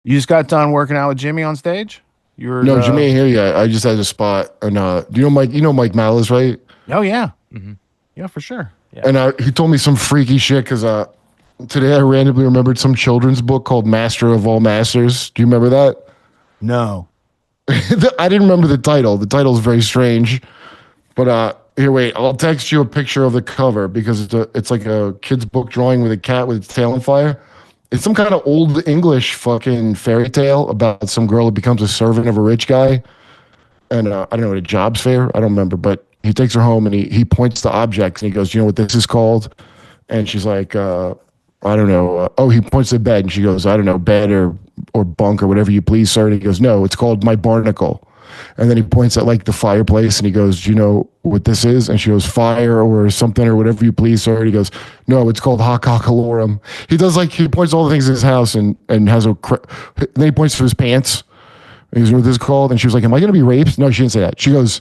You just got done working out with Jimmy on stage? You were No, Jimmy ain't here yet. I just had a spot. And do you know Mike Malice, right? Oh yeah. Mm-hmm. Yeah, for sure. Yeah. And he told me some freaky shit because today I randomly remembered some children's book called Master of All Masters. Do you remember that? No. I didn't remember the title. The title is very strange. But here, wait. I'll text you a picture of the cover because it's like a kid's book drawing with a cat with its tail on fire. It's some kind of old English fucking fairy tale about some girl who becomes a servant of a rich guy. And I don't know, at a jobs fair. I don't remember, but he takes her home and he points to objects and he goes, "You know what this is called?" And she's like, "I don't know." He points to the bed and she goes, "I don't know, bed or bunk or whatever you please, sir." And he goes, "No, it's called my barnacle." And then he points at like the fireplace and he goes, "Do you know what this is?" And she goes, "Fire or something or whatever you please, sir." And he goes, "No, it's called hococcalorum." He does he points all the things in his house and has then he points to his pants. And he goes, "What this is called?" And she was like, "Am I going to be raped?" No, she didn't say that. She goes,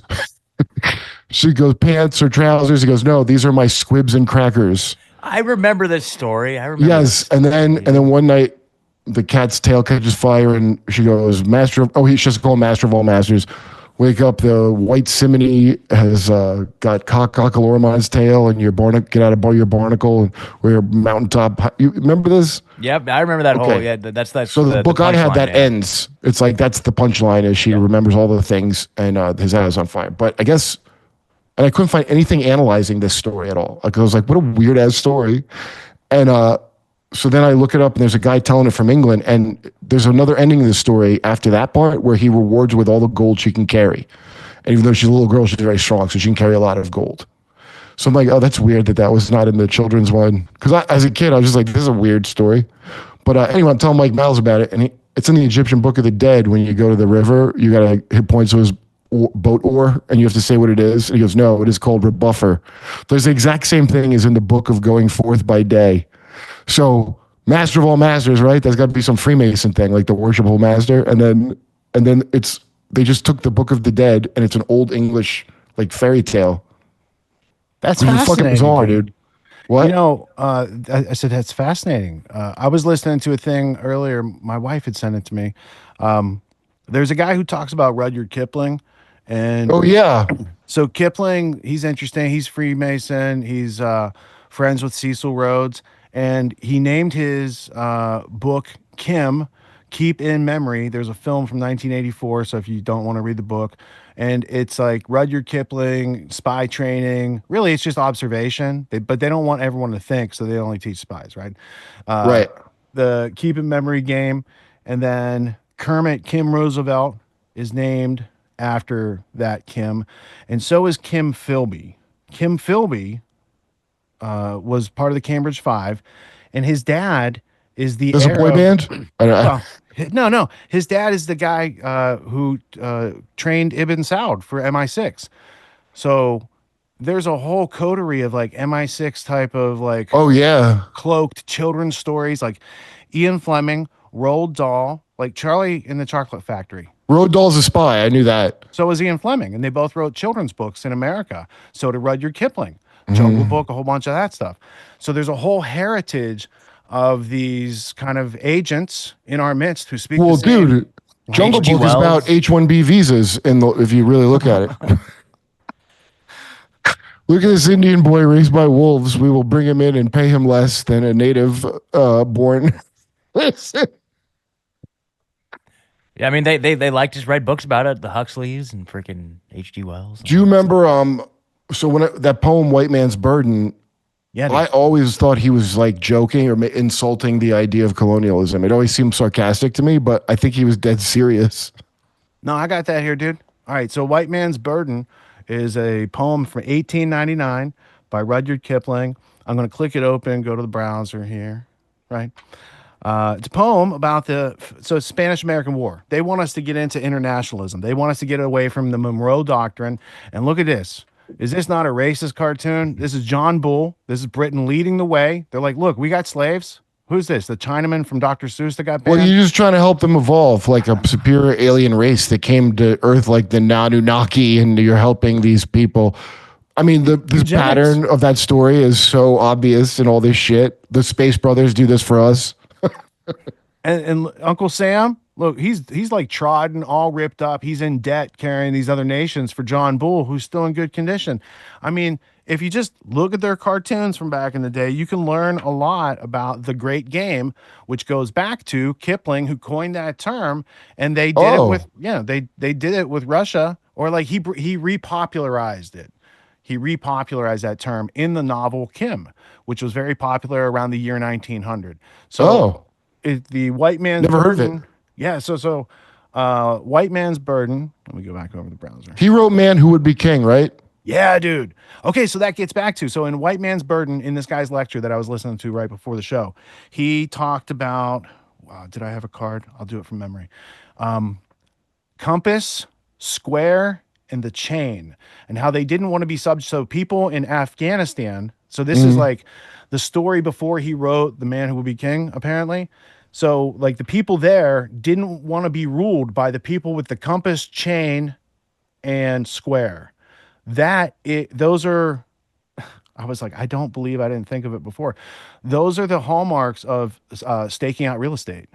"Pants or trousers?" He goes, "No, these are my squibs and crackers." I remember this story. I remember. Yes, and then one night the cat's tail catches fire, and she goes, he just called Master of All Masters. Wake up, the white simony has got cockalorum on his tail, and get out of your barnacle, and we're mountaintop. You remember this? Yep, I remember that whole. Yeah, that's that. So the book I had that ends. It's like that's the punchline. Is she remembers all the things, and his house on fire. But I guess, and I couldn't find anything analyzing this story at all. Like I was like, what a weird ass story, and so then I look it up, and there's a guy telling it from England, and there's another ending of the story after that part where he rewards with all the gold she can carry. And even though she's a little girl, she's very strong, so she can carry a lot of gold. So I'm like, oh, that's weird that was not in the children's one. Because as a kid, I was just like, this is a weird story. But anyway, I'm telling Mike Miles about it, and it's in the Egyptian Book of the Dead. When you go to the river, you got to hit points to his boat oar, and you have to say what it is. And he goes, no, it is called rebuffer. There's the exact same thing as in the Book of Going Forth by Day. So Master of All Masters, right? There's got to be some Freemason thing, like the worshipful master. And then they just took the Book of the Dead, and it's an old English like fairy tale. That's fascinating. Fucking bizarre, dude. What? You know, I said that's fascinating. I was listening to a thing earlier. My wife had sent it to me. There's a guy who talks about Rudyard Kipling, and oh yeah. So Kipling, he's interesting. He's Freemason. He's friends with Cecil Rhodes. And he named his book Keep in Memory. There's a film from 1984, so if you don't want to read the book, and it's like Rudyard Kipling, spy training. Really, it's just observation, but they don't want everyone to think, so they only teach spies, right? Right. The Keep in Memory game, and then Kermit Kim Roosevelt is named after that Kim, and so is Kim Philby. Kim Philby was part of the Cambridge Five, and his dad is the There's a boy band? No. His dad is the guy who trained Ibn Saud for MI6. So there's a whole coterie of like MI6 type of like cloaked children's stories, like Ian Fleming, Roald Dahl, like Charlie in the Chocolate Factory. Roald Dahl's a spy. I knew that. So was Ian Fleming, and they both wrote children's books in America. So did Rudyard Kipling. Jungle Book, a whole bunch of that stuff. So there's a whole heritage of these kind of agents in our midst who speak the same. Dude, Jungle Book is about H-1B visas if you really look at it. Look at this Indian boy raised by wolves. We will bring him in and pay him less than a native born. Yeah, I mean, they like to write books about it, the Huxleys and freaking H.G. Wells. Do you remember so when that poem White Man's Burden, I always thought he was like joking or insulting the idea of colonialism. It always seemed sarcastic to me, but I think he was dead serious. No, I got that here, dude. All right, so White Man's Burden is a poem from 1899 by Rudyard Kipling. I'm going to click it open, go to the browser here, right? It's a poem about it's Spanish-American War. They want us to get into internationalism. They want us to get away from the Monroe Doctrine. And look at this. Is this not a racist cartoon? This is John Bull. This is Britain leading the way. They're like, look, we got slaves. Who's this? The Chinaman from Dr. Seuss that got banned? Well, you're just trying to help them evolve like a superior alien race that came to Earth like the Anunnaki, and you're helping these people. I mean, this pattern of that story is so obvious and all this shit. The Space Brothers do this for us. And Uncle Sam, look, he's like trodden, all ripped up. He's in debt carrying these other nations for John Bull, who's still in good condition. I mean, if you just look at their cartoons from back in the day, you can learn a lot about the great game, which goes back to Kipling, who coined that term, and they did it with Oh, they did it with Russia, or like he repopularized it. He repopularized that term in the novel Kim, which was very popular around the year 1900. So oh, the white man's never heard of it. burden. Yeah, white man's burden. Let me go back over the browser. He wrote "Man Who Would Be King," right? Yeah, dude. Okay, so that gets back to in White Man's Burden, in this guy's lecture that I was listening to right before the show, he talked about. Wow, did I have a card? I'll do it from memory. Compass, square, and the chain, and how they didn't want to be subject. So people in Afghanistan. So this is like the story before he wrote The Man Who Will Be King, apparently. So like the people there didn't want to be ruled by the people with the compass, chain, and square. Those are, I was like, I don't believe I didn't think of it before. Those are the hallmarks of staking out real estate.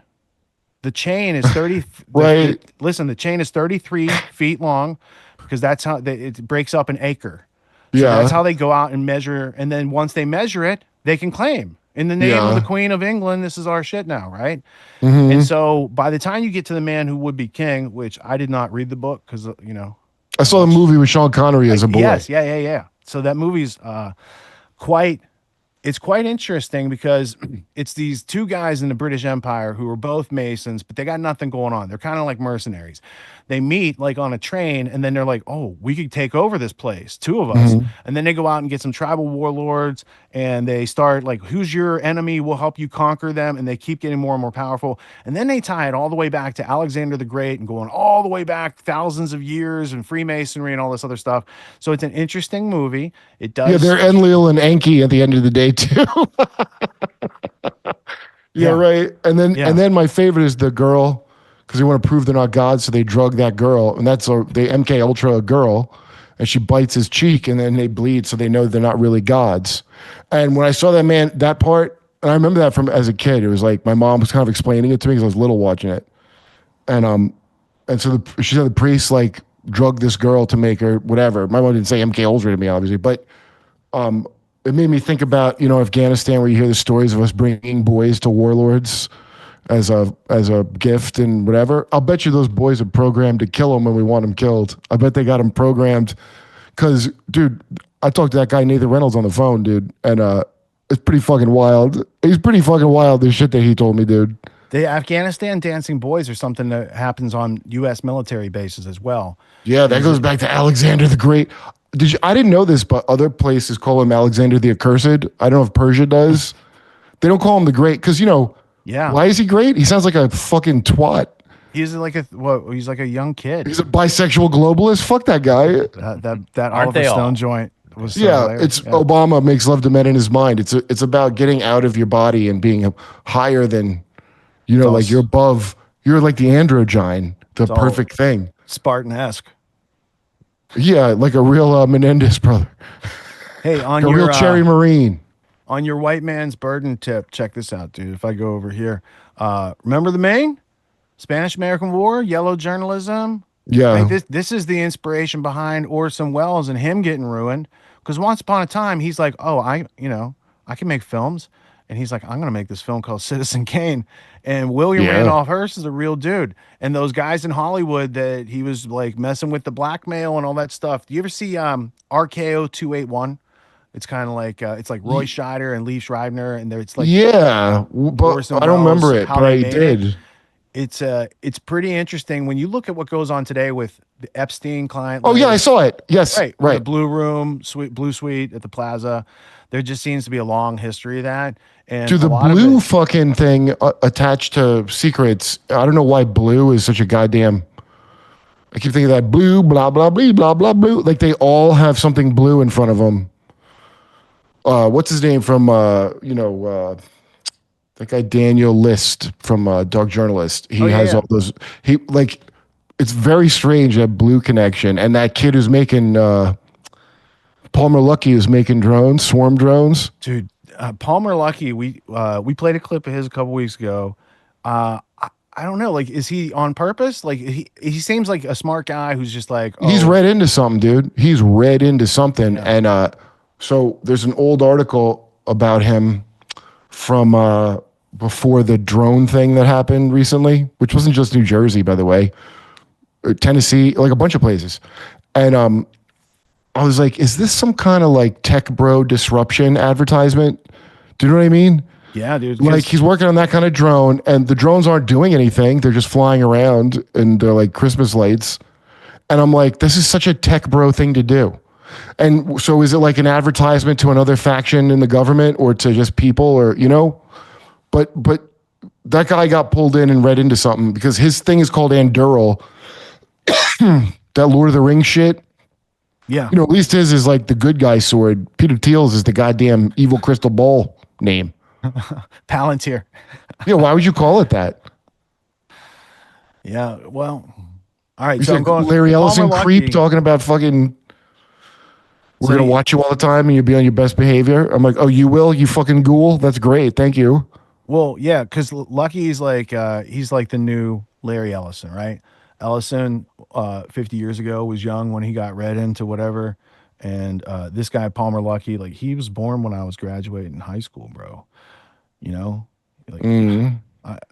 The chain is 30. Right. Listen, the chain is 33 feet long, because that's how it breaks up an acre. So Yeah. that's how they go out and measure. And then once they measure it, they can claim in the name of the Yeah. Queen of England, this is our shit now, right? Mm-hmm. And so by the time you get to The Man Who Would Be King, which I did not read the book because, I saw the movie with Sean Connery as a boy. yes, yeah. So that movie's quite it's quite interesting, because it's these two guys in the British Empire who are both Masons, but they got nothing going on. They're kind of like mercenaries. They meet like on a train, and then they're like, oh, we could take over this place, two of us. And then they go out and get some tribal warlords, and they start like, who's your enemy? We'll help you conquer them. And they keep getting more and more powerful. And then they tie it all the way back to Alexander the Great, and going all the way back thousands of years, and Freemasonry and all this other stuff. So it's an interesting movie. It does. Yeah, they're Enlil and Enki at the end of the day too. Yeah, right. And then my favorite is the girl, because they want to prove they're not gods, so they drug that girl, and they MK Ultra a girl, and she bites his cheek, and then they bleed, so they know they're not really gods. And when I saw that part, and I remember that from as a kid, it was like my mom was kind of explaining it to me because I was little watching it, and so she said the priest like drugged this girl to make her whatever. My mom didn't say MK Ultra to me, obviously, but it made me think about Afghanistan, where you hear the stories of us bringing boys to warlords as a gift and whatever. I'll bet you those boys are programmed to kill them when we want them killed. I bet they got them programmed because, dude, I talked to that guy Nathan Reynolds on the phone, dude, and it's pretty fucking wild. He's pretty fucking wild. The shit that he told me, dude. The Afghanistan dancing boys are something that happens on U.S. military bases as well. Yeah, that goes back to Alexander the Great. I didn't know this, but other places call him Alexander the Accursed. I don't know if Persia does. They don't call him the Great because Yeah. Why is he great? He sounds like a fucking twat. He's like he's like a young kid. He's a bisexual globalist. Fuck that guy. That Oliver they all? Stone joint was so Yeah, hilarious. it's Obama makes love to men in his mind. It's about getting out of your body and being higher than, like you're above. You're like the androgyne, the perfect thing. Spartan-esque. Yeah, like a real Menendez brother. Hey, on A your real cherry Marine. on your white man's burden tip, check this out, dude. If I go over here, remember the Maine, Spanish-American War, yellow journalism. Yeah. Like this is the inspiration behind Orson Welles and him getting ruined. Because once upon a time, he's like, oh, I can make films. And he's like, I'm going to make this film called Citizen Kane. And William Randolph Hearst is a real dude. And those guys in Hollywood that he was like messing with the blackmail and all that stuff. Do you ever see RKO 281? It's kind of like it's like Roy Scheider and Lee Schreiber, and it's like but Orson I don't Welles, remember it, how but they I made did. It's pretty interesting when you look at what goes on today with the Epstein client. Oh yeah, I saw it. Yes, right. right. The Blue Room, Blue Suite at the Plaza. There just seems to be a long history of that. And To the blue fucking thing attached to secrets. I don't know why blue is such a goddamn. I keep thinking of that blue, blah blah blah blah blah blue. Like they all have something blue in front of them. What's his name from that guy Daniel List from Dog Journalist. He has all those. It's very strange, that blue connection, and that kid who's making Palmer Luckey is making drones, swarm drones. Dude, Palmer Luckey, we played a clip of his a couple weeks ago. I don't know. Like, is he on purpose? Like, he seems like a smart guy who's just like, oh, He's read into something, dude. He's read into something. Yeah. And so there's an old article about him from before the drone thing that happened recently, which wasn't just New Jersey, by the way, Tennessee, like a bunch of places. And I was like, is this some kind of like tech bro disruption advertisement? Do you know what I mean? yeah, dude. Like he's working on that kind of drone, and the drones aren't doing anything. They're just flying around, and they're like Christmas lights. And I'm like, this is such a tech bro thing to do. And so is it like an advertisement to another faction in the government or to just people or, you know? But that guy got pulled in and read into something because his thing is called Anduril. That Lord of the Rings shit. Yeah. You know, at least his is like the good guy sword. Peter Thiel's is the goddamn evil crystal ball name. Palantir. Yeah, why would you call it that? Yeah. Well, all right. He's So I'm like going Larry Ellison Palmer creep Luckey. talking about fucking we're So gonna he- watch you all the time and you'll be on your best behavior. I'm like, oh, you will, you fucking ghoul. That's great. Thank you. Well, yeah, because Lucky's like he's like the new Larry Ellison, right? Ellison, 50 years ago, was young when he got read into whatever, and this guy Palmer Luckey, like he was born when I was graduating high school, bro. You know, like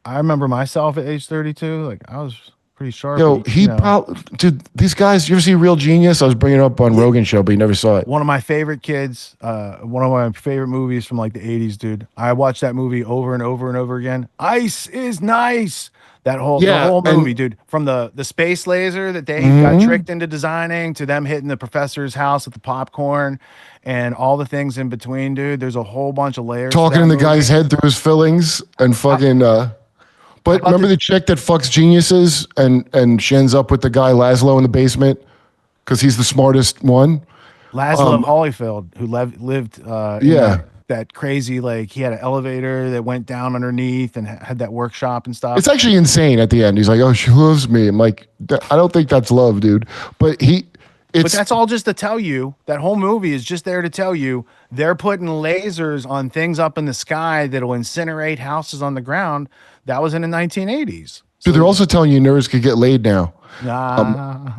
I remember myself at age 32, like I was pretty sharp. Yo, but, he you know, probably, dude, these guys, you ever see Real Genius? I was bringing it up on Rogan show, but you never saw it. one of my favorite kids, one of my favorite movies from like the 80s, dude. I watched that movie over and over and over again. Ice is nice. That whole Yeah, the whole and- movie, dude. From the space laser that they got tricked into designing to them hitting the professor's house with the popcorn and all the things in between, dude. There's a whole bunch of layers. to Talking that in the movie. guy's head through his fillings and fucking but remember the chick that fucks geniuses and she ends up with the guy Laszlo in the basement because he's the smartest one. Laszlo Holyfield, who lived in Yeah. that crazy, like he had an elevator that went down underneath and had that workshop and stuff. It's actually insane at the end. He's like, oh, she loves me. I'm like, I don't think that's love, dude. But But that's all just to tell you that whole movie is just there to tell you they're putting lasers on things up in the sky that'll incinerate houses on the ground. That was in the 1980s. dude, they're also telling you nerds could get laid now.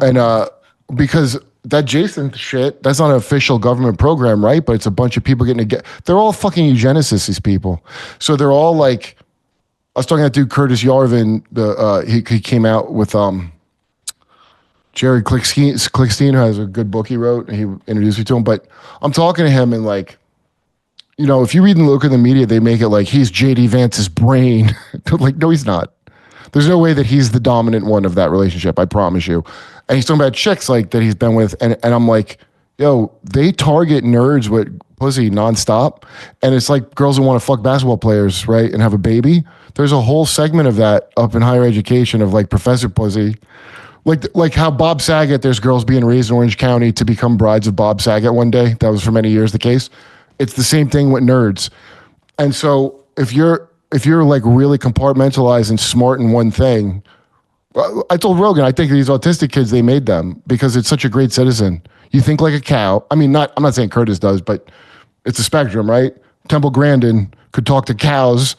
And because that Jason shit, that's not an official government program, right? But it's a bunch of people getting they're all fucking eugenicists, these people. So they're all like, I was talking to that dude Curtis Yarvin, he came out with Jerry Klickstein, who has a good book he wrote, and he introduced me to him. But I'm talking to him and like, you know, if you read and look in the media, they make it like he's JD Vance's brain. Like, no, he's not. There's no way that he's the dominant one of that relationship. I promise you. And he's talking about chicks like that he's been with, and I'm like, yo, they target nerds with pussy nonstop, and it's like girls who want to fuck basketball players, right, and have a baby. There's a whole segment of that up in higher education of like professor pussy. Like how Bob Saget, there's girls being raised in Orange County to become brides of Bob Saget one day. That was for many years the case. It's the same thing with nerds. And so if you're like really compartmentalized and smart in one thing, I told Rogan, I think these autistic kids, they made them because it's such a great citizen. You think like a cow. I mean, I'm not saying Curtis does, but it's a spectrum, right? Temple Grandin could talk to cows.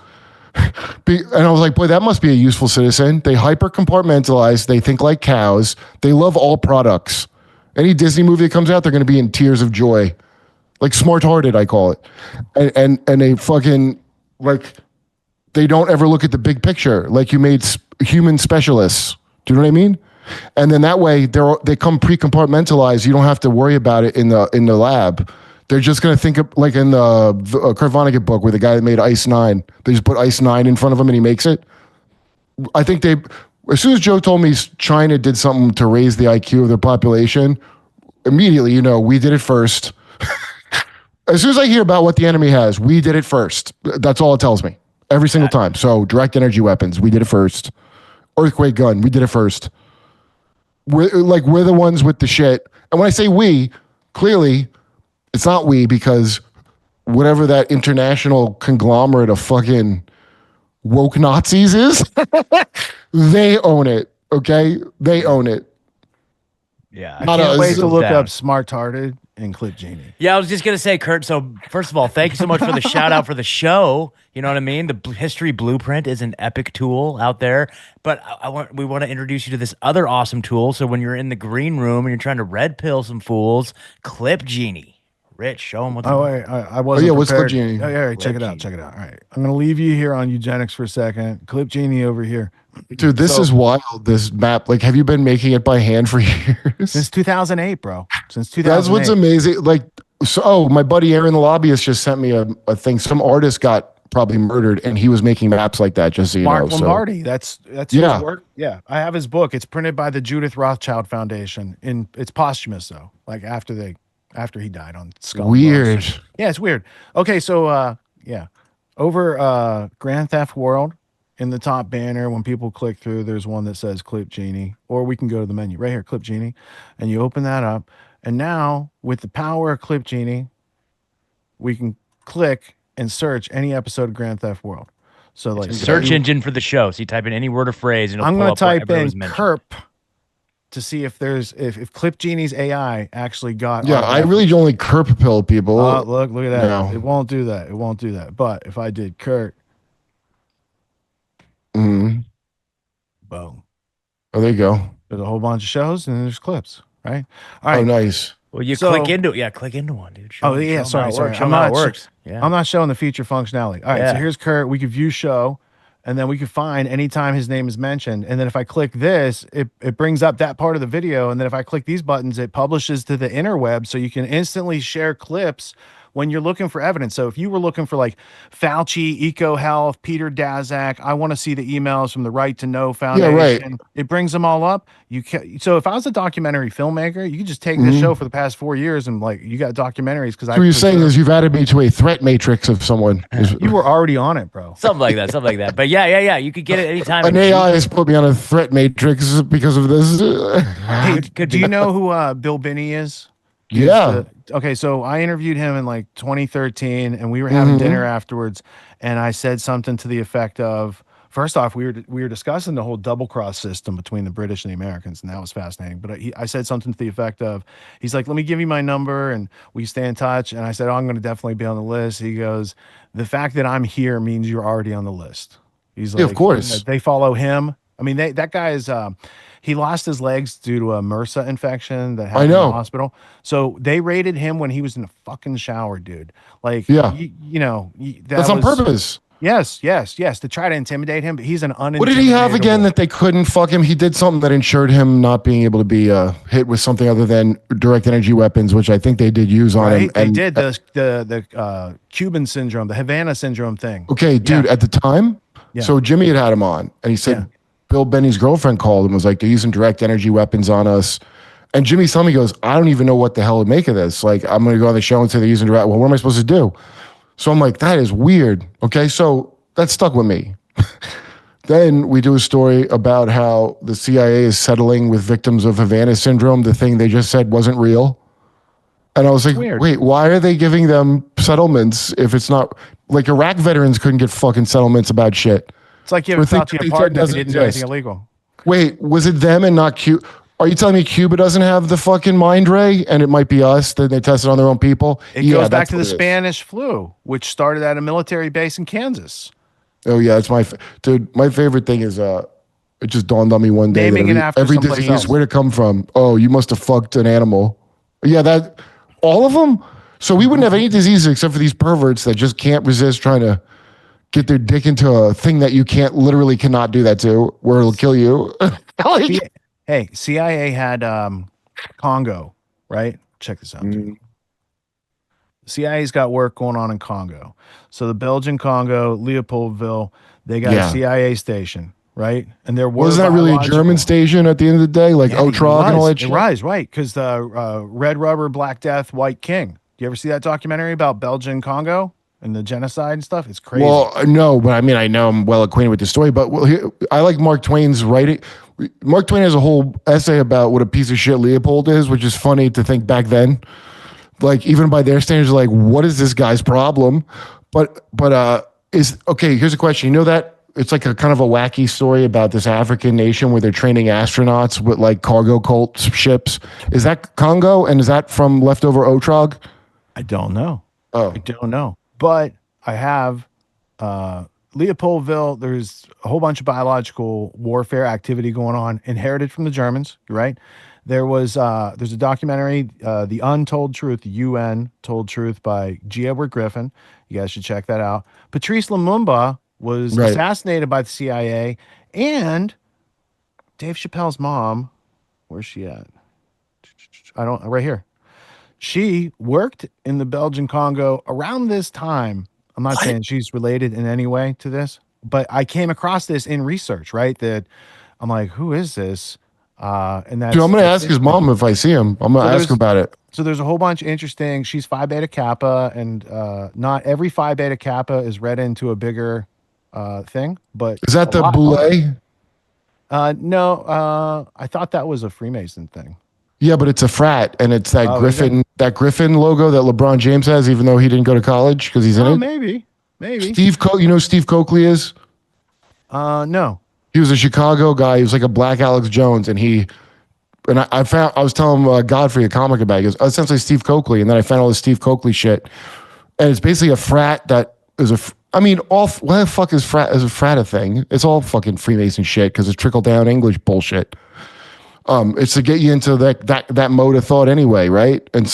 And I was like, boy, that must be a useful citizen. They hyper compartmentalize. They think like cows. They love all products. Any Disney movie that comes out, they're going to be in tears of joy. Like smart-hearted, I call it. And they fucking, like, they don't ever look at the big picture. Like you made human specialists. Do you know what I mean? And then that way they come pre-compartmentalized. You don't have to worry about it in the lab. They're just going to think of, like in the Kurt Vonnegut book where the guy that made Ice 9, they just put Ice 9 in front of him and he makes it. I think as soon as Joe told me China did something to raise the IQ of their population, immediately, you know, we did it first. As soon as I hear about what the enemy has, we did it first. That's all it tells me every single time. So direct energy weapons, we did it first. Earthquake gun, we did it first. We're the ones with the shit. And when I say we, clearly it's not we, because whatever that international conglomerate of fucking woke Nazis is, they own it. Okay, they own it. Yeah, I can't wait to look Down. up smart-hearted in Clip Genie. Yeah, I was just gonna say, Kurt. So first of all, thank you so much for the shout out for the show. You know what I mean? The History Blueprint is an epic tool out there. But we want to introduce you to this other awesome tool. So when you're in the green room and you're trying to red pill some fools, Clip Genie. Rich, show them what's. Oh, wait, I wasn't. Oh, yeah, what's prepared. Clip Genie? Oh, yeah, check it out. Check it out. All right, I'm gonna leave you here on eugenics for a second. Clip Genie over here. Dude, this is wild. This map. Like, have you been making it by hand for years? Since 2008, bro. Since 2008. That's what's amazing. Like, so, my buddy Aaron the Lobbyist just sent me a thing. Some artist got probably murdered, and he was making maps like that. Just so you Mark know. Lombardi. That's Yeah. his work. Yeah, I have his book. It's printed by the Judith Rothschild Foundation. It's posthumous though. Like after he died on Skull. Weird. Yeah, it's weird. Okay, so yeah, over Grand Theft World in the top banner, when people click through, there's one that says Clip Genie, or we can go to the menu right here, Clip Genie, and you open that up, and now with the power of Clip Genie, we can click and search any episode of Grand Theft World. So like search engine for the show. So you type in any word or phrase, and I'm going to type in Kerp to see if there's if Clip Genie's AI actually got. Yeah, I really only Kerp pill people. Look at that. No. It won't do that. It won't do that. But if I did Kurt, mm. boom. Oh, there you go. There's a whole bunch of shows and there's clips, right? All right. Oh, nice. Well, you click into it. Yeah, click into one, dude. Sorry. I'm not. Works. Yeah. I'm not showing the feature functionality. All right. So here's Kurt. We could view show. And then we could find anytime his name is mentioned. And then if I click this, it brings up that part of the video. And then if I click these buttons, it publishes to the interweb. So you can instantly share clips when you're looking for evidence. So if you were looking for like Fauci, EcoHealth, Peter Daszak, I want to see the emails from the Right to Know Foundation. Yeah, right. It brings them all up. So if I was a documentary filmmaker, you could just take this show for the past 4 years and like, you got documentaries. Because what you're saying is you've added me to a threat matrix of someone. You were already on it, bro. Something like that. But yeah. You could get it anytime. An AI has put me on a threat matrix because of this. Hey, do you know who Bill Binney is? Yeah. Okay, so I interviewed him in like 2013, and we were having dinner afterwards, and I said something to the effect of, first off, we were discussing the whole double cross system between the British and the Americans, and that was fascinating. But I said something to the effect of, he's like, let me give you my number, and we stay in touch. And I said, oh, I'm going to definitely be on the list. He goes, the fact that I'm here means you're already on the list. He's like, yeah, of course. They follow him. I mean, that guy is. He lost his legs due to a MRSA infection that happened in the hospital. So they raided him when he was in the fucking shower, dude. Like, yeah, that's on purpose. Yes, to try to intimidate him. But he's an What did he have again that they couldn't fuck him? He did something that ensured him not being able to be hit with something other than direct energy weapons, which I think they did use on him. They did the Cuban syndrome, the Havana syndrome thing. Okay, dude, at the time, so Jimmy had him on, and he said, Bill Benny's girlfriend called and was like, they're using direct energy weapons on us. And Jimmy's telling me, he goes, I don't even know what the hell to make of this. Like, I'm going to go on the show and say they're using direct. Well, what am I supposed to do? So I'm like, that is weird. Okay, so that stuck with me. Then we do a story about how the CIA is settling with victims of Havana Syndrome, the thing they just said wasn't real. And I was like, wait, why are they giving them settlements if it's not, like, Iraq veterans couldn't get fucking settlements about shit. It's like giving Fauci a pardon if he didn't do anything illegal. Wait, was it them and not Cuba? Are you telling me Cuba doesn't have the fucking mind ray and it might be us that they tested on their own people? It goes back to the Spanish flu, which started at a military base in Kansas. Oh, yeah, it's dude, my favorite thing is, it just dawned on me one day. Naming it after every disease, else. Where'd it come from? Oh, you must have fucked an animal. Yeah, all of them? So we wouldn't have any diseases except for these perverts that just can't resist trying to get their dick into a thing that you literally cannot do that to, where it'll kill you. Hey, CIA had Congo, right? Check this out. CIA's got work going on in Congo. So the Belgian Congo, Leopoldville, they got a CIA station, right? And there was that really a German station at the end of the day, like Otrog and all that shit? It was, right? Because the Red Rubber, Black Death, White King. Do you ever see that documentary about Belgian Congo and the genocide and stuff? It's crazy. Well, no, but I mean, I know I'm well acquainted with the story, but I like Mark Twain's writing. Mark Twain has a whole essay about what a piece of shit Leopold is, which is funny to think back then. Like, even by their standards, like, what is this guy's problem? But here's a question. You know that it's like a kind of a wacky story about this African nation where they're training astronauts with like cargo cult ships. Is that Congo? And is that from leftover Otrog? I don't know. Oh, I don't know. But I have Leopoldville. There's a whole bunch of biological warfare activity going on, inherited from the Germans, right? There's a documentary, The Untold Truth, the UN Told Truth by G. Edward Griffin. You guys should check that out. Patrice Lumumba was Right. assassinated by the CIA, and Dave Chappelle's mom, where's she at? Right here. She worked in the Belgian Congo around this time. I'm not saying she's related in any way to this, but I came across this in research, right? That I'm like, who is this? And that's, dude, I'm gonna ask his mom if I see him. I'm gonna ask about it. So there's a whole bunch of interesting. She's Phi Beta Kappa, and not every Phi Beta Kappa is read into a bigger thing. But Is that a the lot Boule? are. No, I thought that was a Freemason thing. Yeah, but it's a frat, and it's that Oh, is it? Griffin logo that LeBron James has, even though he didn't go to college because he's in Oh, it. maybe. You know who Steve Coakley is? No. He was a Chicago guy. He was like a black Alex Jones, and I was telling Godfrey a comic about it. He goes, oh, essentially Steve Coakley, and then I found all this Steve Coakley shit, and it's basically a frat that is what the fuck is a frat a thing? It's all fucking Freemason shit because it's trickle down English bullshit. It's to get you into that mode of thought anyway, right? And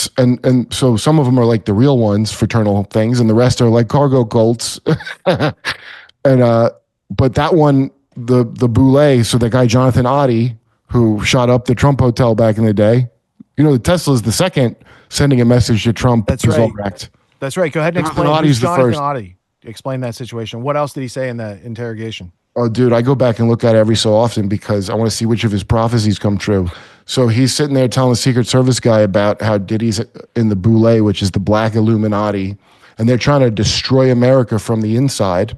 so some of them are like the real ones, fraternal things, and the rest are like cargo cults. And but that one, the Boule, so that guy Jonathan Oddie, who shot up the Trump hotel back in the day, you know, the Tesla's the second sending a message to Trump. That's was right. all wrecked. That's right. Go ahead and Jonathan explain. Oddie's Who's the Jonathan first. Oddie? Explain that situation. What else did he say in that interrogation? Oh, dude, I go back and look at it every so often because I want to see which of his prophecies come true. So he's sitting there telling the Secret Service guy about how Diddy's in the Boule, which is the black Illuminati, and they're trying to destroy America from the inside.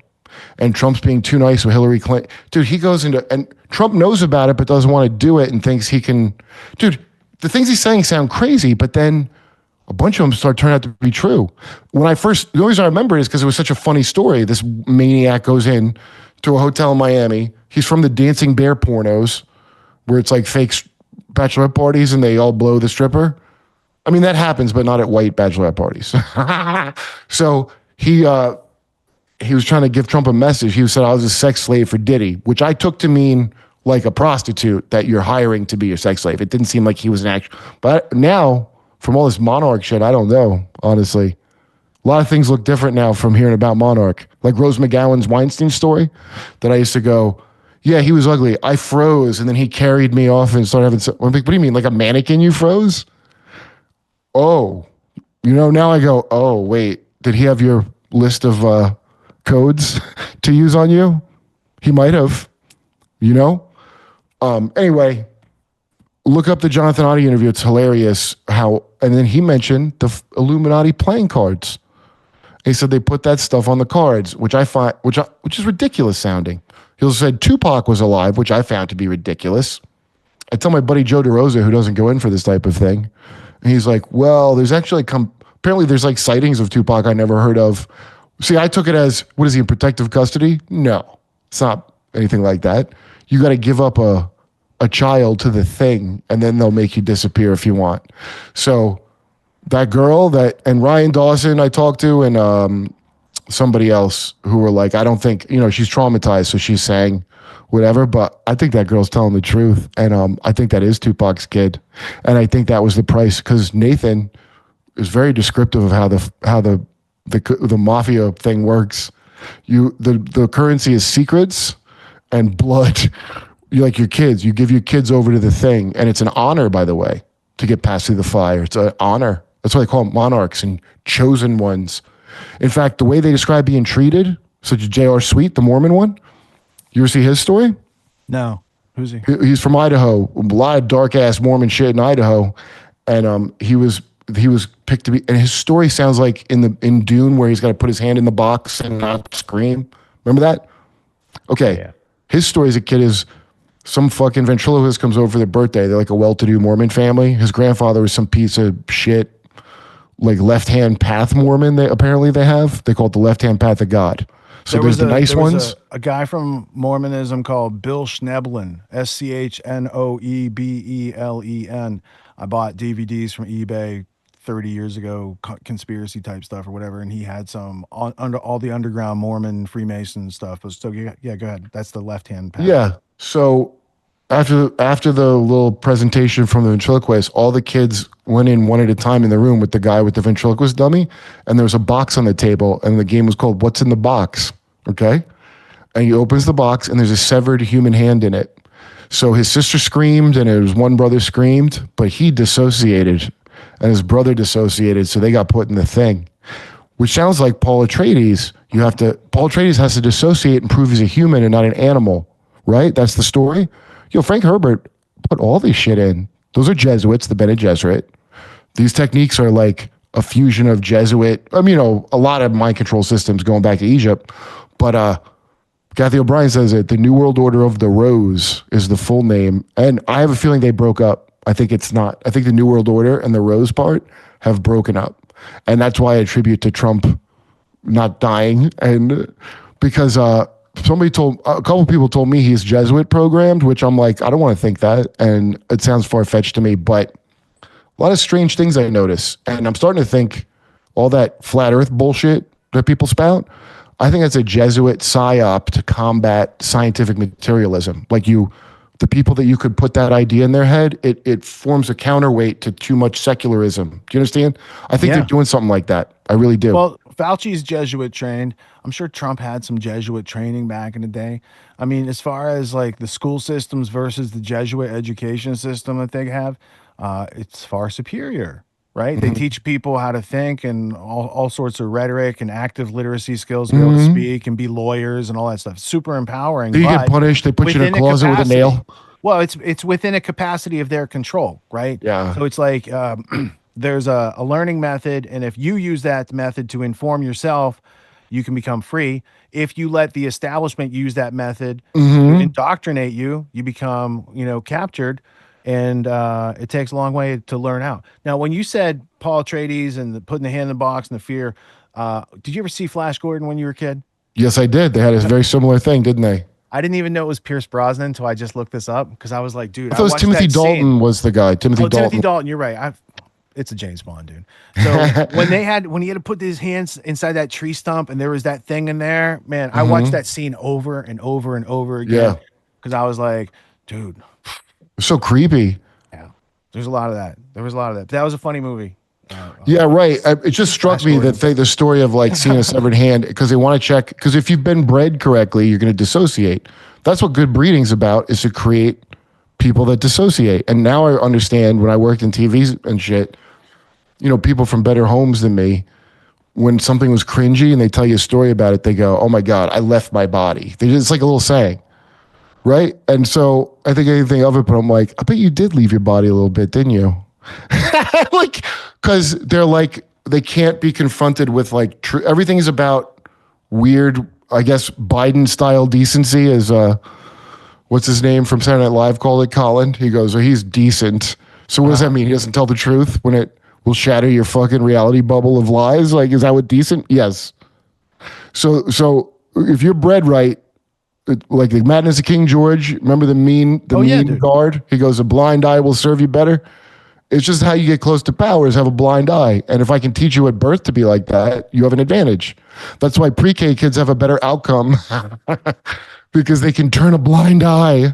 And Trump's being too nice with Hillary Clinton. Dude, he goes into, and Trump knows about it, but doesn't want to do it and thinks he can. Dude, the things he's saying sound crazy, but then a bunch of them start turning out to be true. The only reason I remember it is because it was such a funny story. This maniac goes in to a hotel in Miami. He's from the Dancing Bear pornos, where it's like fake bachelorette parties and they all blow the stripper. I mean, that happens, but not at white bachelorette parties. So he was trying to give Trump a message. He said, I was a sex slave for Diddy, which I took to mean like a prostitute that you're hiring to be your sex slave. It didn't seem like he was an actual. But now, from all this Monarch shit, I don't know, honestly. A lot of things look different now from hearing about Monarch. Like Rose McGowan's Weinstein story that I used to go, yeah, he was ugly. I froze, and then he carried me off and started having. I'm like, what do you mean, like a mannequin you froze? Oh, now I go, oh, wait, did he have your list of codes to use on you? He might have, Anyway, look up the Jonathan Oddie interview. It's hilarious how, and then he mentioned the Illuminati playing cards. He said they put that stuff on the cards, which I find, which is ridiculous sounding. He also said Tupac was alive, which I found to be ridiculous. I tell my buddy Joe DeRosa, who doesn't go in for this type of thing, and he's like, well, there's actually apparently there's like sightings of Tupac I never heard of. See, I took it as, what is he, in protective custody? No, it's not anything like that. You got to give up a child to the thing, and then they'll make you disappear if you want. So that girl and Ryan Dawson I talked to, and somebody else who were like, I don't think, she's traumatized, so she's saying whatever, but I think that girl's telling the truth, and I think that is Tupac's kid, and I think that was the price, because Nathan is very descriptive of how the mafia thing works. The currency is secrets and blood. You like your kids. You give your kids over to the thing, and it's an honor, by the way, to get past through the fire. It's an honor. That's why they call them monarchs and chosen ones. In fact, the way they describe being treated, such as J.R. Sweet, the Mormon one, you ever see his story? No. Who's he? He's from Idaho. A lot of dark ass Mormon shit in Idaho, and he was picked to be. And his story sounds like in Dune, where he's got to put his hand in the box and not scream. Remember that? Okay. Yeah. His story as a kid is some fucking ventriloquist comes over for their birthday. They're like a well-to-do Mormon family. His grandfather was some piece of shit, like left-hand path Mormon. They call it the left-hand path of God. So there's the nice ones. A guy from Mormonism called Bill Schneebelen, Schnoebelen. I bought DVDs from eBay 30 years ago, conspiracy type stuff or whatever, and he had some under all the underground Mormon Freemason stuff. So yeah, go ahead. That's the left hand panel. Yeah. So after the little presentation from the ventriloquist, all the kids went in one at a time in the room with the guy with the ventriloquist dummy, and there was a box on the table, and the game was called "What's in the Box?" Okay, and he opens the box, and there's a severed human hand in it. So his sister screamed, and his one brother screamed, but he dissociated, and his brother dissociated, so they got put in the thing. Which sounds like Paul Atreides. Paul Atreides has to dissociate and prove he's a human and not an animal, right? That's the story. Yo, Frank Herbert put all this shit in. Those are Jesuits, the Bene Gesserit. These techniques are like a fusion of Jesuit, a lot of mind control systems going back to Egypt. But Kathy O'Brien says it, the New World Order of the Rose is the full name. And I have a feeling they broke up. I think it's not. I think the New World Order and the Rose part have broken up. And that's why I attribute to Trump not dying. And because a couple people told me he's Jesuit programmed, which I'm like, I don't want to think that. And it sounds far-fetched to me, but a lot of strange things I notice. And I'm starting to think all that flat earth bullshit that people spout, I think that's a Jesuit psyop to combat scientific materialism. Like the people that you could put that idea in their head, it forms a counterweight to too much secularism. Do you understand? I think they're doing something like that. I really do. Well, Fauci's Jesuit trained. I'm sure Trump had some Jesuit training back in the day. I mean, as far as like the school systems versus the Jesuit education system that they have, it's far superior, right? They teach people how to think and all sorts of rhetoric and active literacy skills to be able to speak and be lawyers and all that stuff. Super empowering. You get punished. They put you in a closet with a nail. Well, it's within a capacity of their control, right? Yeah. So it's like there's a learning method, and if you use that method to inform yourself, you can become free. If you let the establishment use that method to indoctrinate you, you become, captured, and it takes a long way to learn out. Now, when you said Paul Atreides and putting the hand in the box and the fear, did you ever see Flash Gordon when you were a kid? Yes, I did. They had a very similar thing, didn't they? I didn't even know it was Pierce Brosnan until I just looked this up because I was like, dude, I thought it was Timothy Dalton was the guy. Timothy Dalton. You're right. It's a James Bond, dude. So when he had to put his hands inside that tree stump and there was that thing in there, man, I watched that scene over and over and over again. Because I was like, dude. So creepy. Yeah. There's a lot of that. There was a lot of that. That was a funny movie. Yeah, right. It just struck me that the story of like seeing a severed hand, because they want to check, because if you've been bred correctly, you're going to dissociate. That's what good breeding's about, is to create people that dissociate. And now I understand, when I worked in TV and shit, people from better homes than me, when something was cringy and they tell you a story about it, they go, oh my God, I left my body. It's like a little saying, right? And so I think anything of it, but I'm like, I bet you did leave your body a little bit, didn't you? Like, because they're like, they can't be confronted with like everything is about weird, I guess, Biden style decency. As what's his name from Saturday Night Live called it, Colin. He goes, well, he's decent. So what does that mean? He doesn't tell the truth when it will shatter your fucking reality bubble of lies? Like, is that what decent? Yes. So if you're bred right, like the Madness of King George, remember the mean guard? He goes, a blind eye will serve you better. It's just how you get close to power is have a blind eye. And if I can teach you at birth to be like that, you have an advantage. That's why pre-K kids have a better outcome because they can turn a blind eye.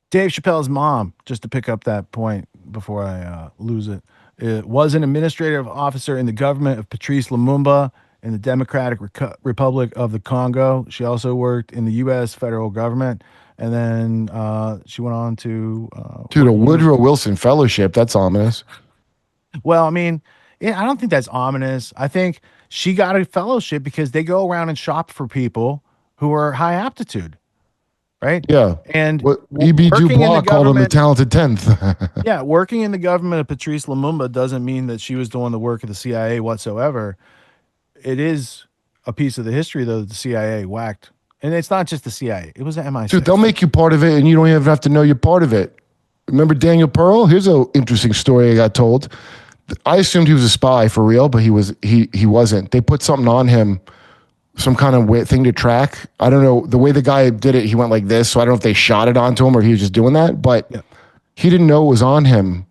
Dave Chappelle's mom, just to pick up that point before I lose it, was an administrative officer in the government of Patrice Lumumba in the Democratic Republic of the Congo. She also worked in the U.S. federal government. And then she went on to... Dude, a Woodrow Wilson Fellowship. That's ominous. Well, I mean, I don't think that's ominous. I think she got a fellowship because they go around and shop for people who are high aptitude, right? Yeah. And E.B. Dubois called him the talented 10th. Yeah, working in the government of Patrice Lumumba doesn't mean that she was doing the work of the CIA whatsoever. It is a piece of the history, though, that the CIA whacked. And it's not just the CIA. It was the MI6. Dude, they'll make you part of it, and you don't even have to know you're part of it. Remember Daniel Pearl? Here's an interesting story I got told. I assumed he was a spy for real, but he wasn't. They put something on him some kind of thing to track. I don't know. The way the guy did it, he went like this. So I don't know if they shot it onto him or he was just doing that, but he didn't know it was on him.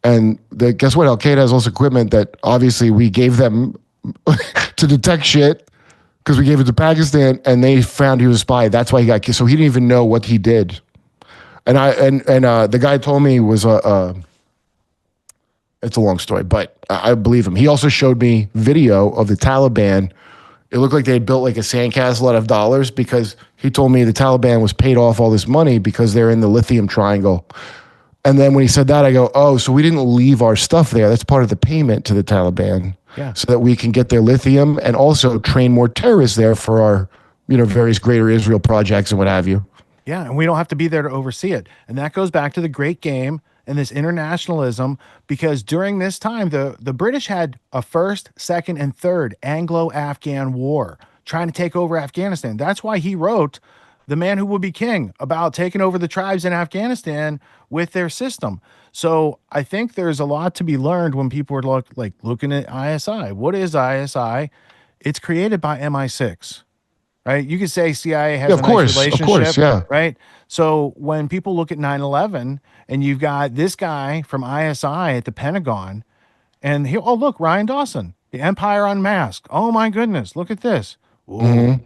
And guess what? Al Qaeda has also equipment that obviously we gave them to detect shit because we gave it to Pakistan and they found he was a spy. That's why he got killed. So he didn't even know what he did. And the guy told me was it's a long story, but I believe him. He also showed me video of the Taliban. It looked like they had built like a sandcastle out of dollars because he told me the Taliban was paid off all this money because they're in the lithium triangle. And then when he said that, I go, oh, so we didn't leave our stuff there. That's part of the payment to the Taliban so that we can get their lithium and also train more terrorists there for our, various greater Israel projects and what have you. Yeah, and we don't have to be there to oversee it. And that goes back to the great game and this internationalism, because during this time, the British had a first, second, and third Anglo-Afghan war trying to take over Afghanistan. That's why he wrote The Man Who Would Be King, about taking over the tribes in Afghanistan with their system. So I think there's a lot to be learned when people are looking at ISI. What is ISI? It's created by MI6. Right? You could say CIA has a nice relationship, right? So when people look at 9/11 and you've got this guy from ISI at the Pentagon, and here, oh, look, Ryan Dawson, The Empire Unmasked. Oh my goodness, look at this. Ooh,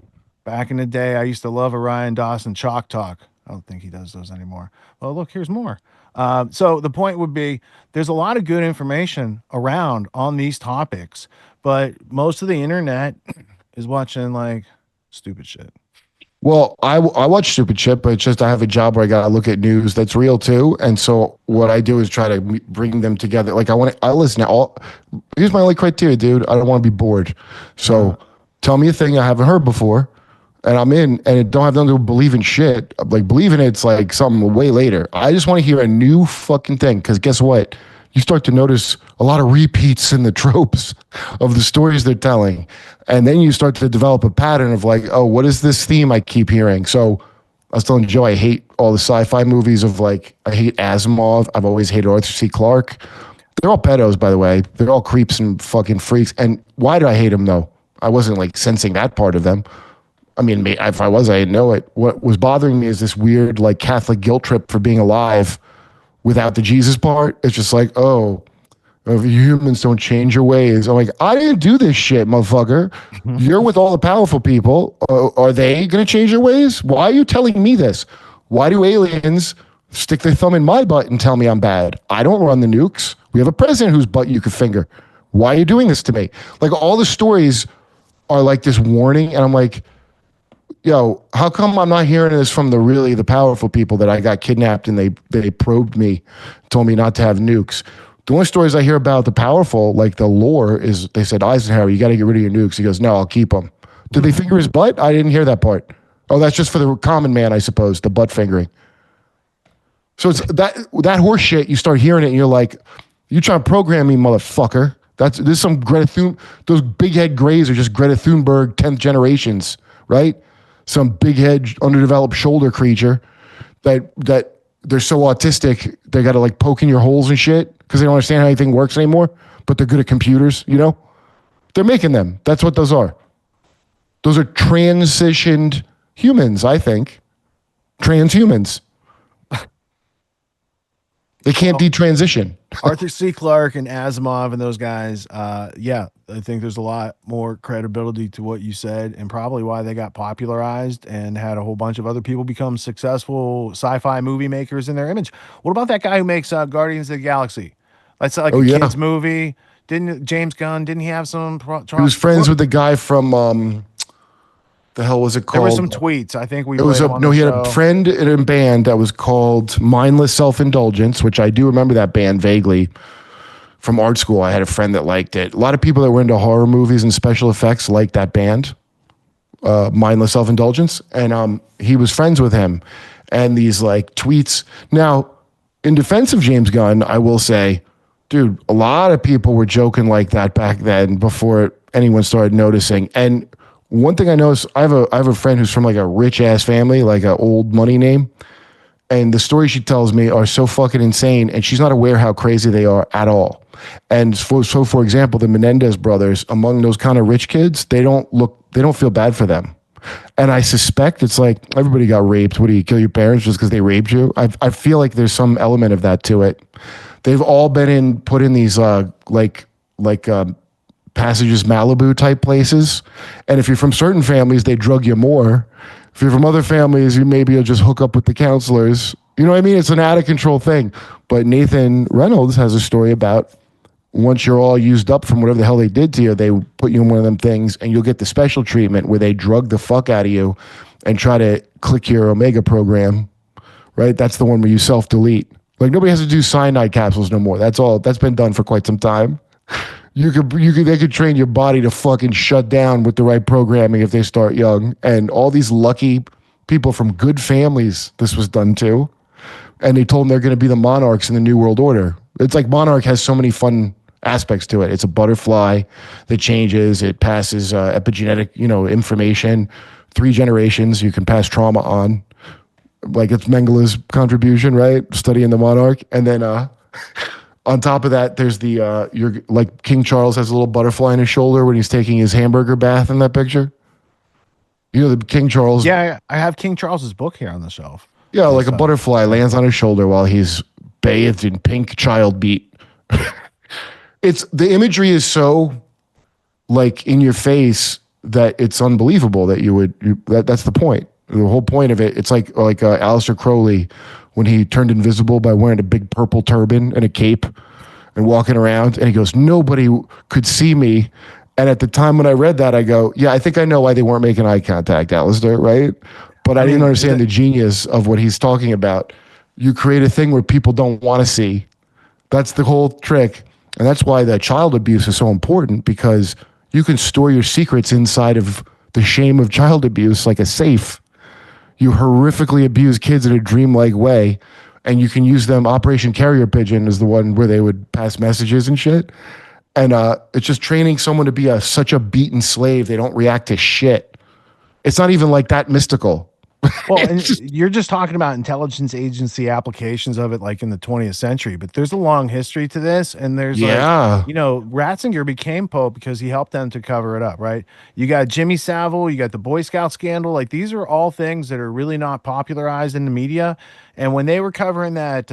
back in the day, I used to love a Ryan Dawson Chalk Talk. I don't think he does those anymore. Well, look, here's more. So the point would be, there's a lot of good information around on these topics, but most of the internet is watching stupid shit. Well, I watch stupid shit, but it's just I have a job where I got to look at news that's real too. And so what I do is try to bring them together. I listen to all. Here's my only criteria, dude. I don't want to be bored. So tell me a thing I haven't heard before, and I'm in, and it don't have nothing to believe in shit. Like believing it's like something way later. I just want to hear a new fucking thing, because guess what? You start to notice a lot of repeats in the tropes of the stories they're telling. And then you start to develop a pattern of oh, what is this theme I keep hearing? So I still enjoy, I hate all the sci-fi movies of I hate Asimov. I've always hated Arthur C. Clarke. They're all pedos, by the way. They're all creeps and fucking freaks. And why do I hate them, though? I wasn't sensing that part of them. I mean, if I was, I didn't know it. What was bothering me is this weird Catholic guilt trip for being alive without the Jesus part. It's just oh, if humans don't change your ways. I'm I didn't do this shit, motherfucker. You're with all the powerful people. Are they going to change their ways? Why are you telling me this? Why do aliens stick their thumb in my butt and tell me I'm bad? I don't run the nukes. We have a president whose butt you could finger. Why are you doing this to me? All the stories are this warning. And I'm yo, how come I'm not hearing this from the powerful people that I got kidnapped and they probed me, told me not to have nukes? The only stories I hear about the powerful, the lore, is they said, Eisenhower, you got to get rid of your nukes. He goes, no, I'll keep them. Did they finger his butt? I didn't hear that part. Oh, that's just for the common man, I suppose, the butt fingering. So it's that horse shit, you start hearing it and you're you trying to program me, motherfucker. This some Greta Thunberg, those big head grays are just Greta Thunberg 10th generations, right? Some big head, underdeveloped shoulder creature that they're so autistic, they got to poke in your holes and shit because they don't understand how anything works anymore, but they're good at computers, They're making them. That's what those are. Those are transitioned humans, I think. Transhumans. They can't detransition. Arthur C. Clarke and Asimov and those guys, I think there's a lot more credibility to what you said, and probably why they got popularized and had a whole bunch of other people become successful sci-fi movie makers in their image. What about that guy who makes Guardians of the Galaxy? That's a kid's movie. Didn't James Gunn, didn't he have some... He was friends with the guy from... the hell was it called? There were some tweets. I think we. He had a friend in a band that was called Mindless Self-Indulgence, which I do remember that band vaguely from art school. I had a friend that liked it. A lot of people that were into horror movies and special effects liked that band, Mindless Self-Indulgence, and he was friends with him. And these tweets. Now, in defense of James Gunn, I will say, dude, a lot of people were joking like that back then before anyone started noticing. And one thing I noticed, I have a friend who's from a rich ass family, an old money name, and the stories she tells me are so fucking insane, and she's not aware how crazy they are at all. And for example, the Menendez brothers, among those kind of rich kids, they don't feel bad for them. And I suspect it's like everybody got raped. What do you kill your parents just because they raped you? I feel like there's some element of that to it. They've all been put in these Passages Malibu type places. And if you're from certain families, they drug you more. If you're from other families, you'll just hook up with the counselors. You know what I mean? It's an out of control thing. But Nathan Reynolds has a story about once you're all used up from whatever the hell they did to you, they put you in one of them things and you'll get the special treatment where they drug the fuck out of you and try to click your Omega program, right? That's the one where you self-delete. Like nobody has to do cyanide capsules no more. That's all. That's been done for quite some time. They could train your body to fucking shut down with the right programming if they start young. And all these lucky people from good families, this was done to. And they told them they're going to be the monarchs in the New World Order. It's like Monarch has so many fun aspects to it. It's a butterfly that changes. It passes epigenetic, information. 3 generations you can pass trauma on. Like it's Mengele's contribution, right? Studying the monarch. And then on top of that, there's the King Charles has a little butterfly on his shoulder when he's taking his hamburger bath in that picture. The King Charles. Yeah, I have King Charles's book here on the shelf. Yeah, like a butterfly lands on his shoulder while he's bathed in pink child beat. The imagery is so like in your face that it's unbelievable that that's the point. The whole point of it, it's like Aleister Crowley when he turned invisible by wearing a big purple turban and a cape and walking around, and he goes, nobody could see me. And at the time when I read that, I go, yeah, I think I know why they weren't making eye contact, Aleister, right? But I didn't understand the genius of what he's talking about. You create a thing where people don't want to see. That's the whole trick. And that's why the child abuse is so important, because you can store your secrets inside of the shame of child abuse like a safe. You horrifically abuse kids in a dreamlike way, and you can use them. Operation Carrier Pigeon is the one where they would pass messages and shit. And it's just training someone to be such a beaten slave they don't react to shit. It's not even like that mystical. Well, and you're just talking about intelligence agency applications of it like in the 20th century, but there's a long history to this. And there's Ratzinger became Pope because he helped them to cover it up, right? You got Jimmy Savile, you got the Boy Scout scandal. Like these are all things that are really not popularized in the media. And when they were covering that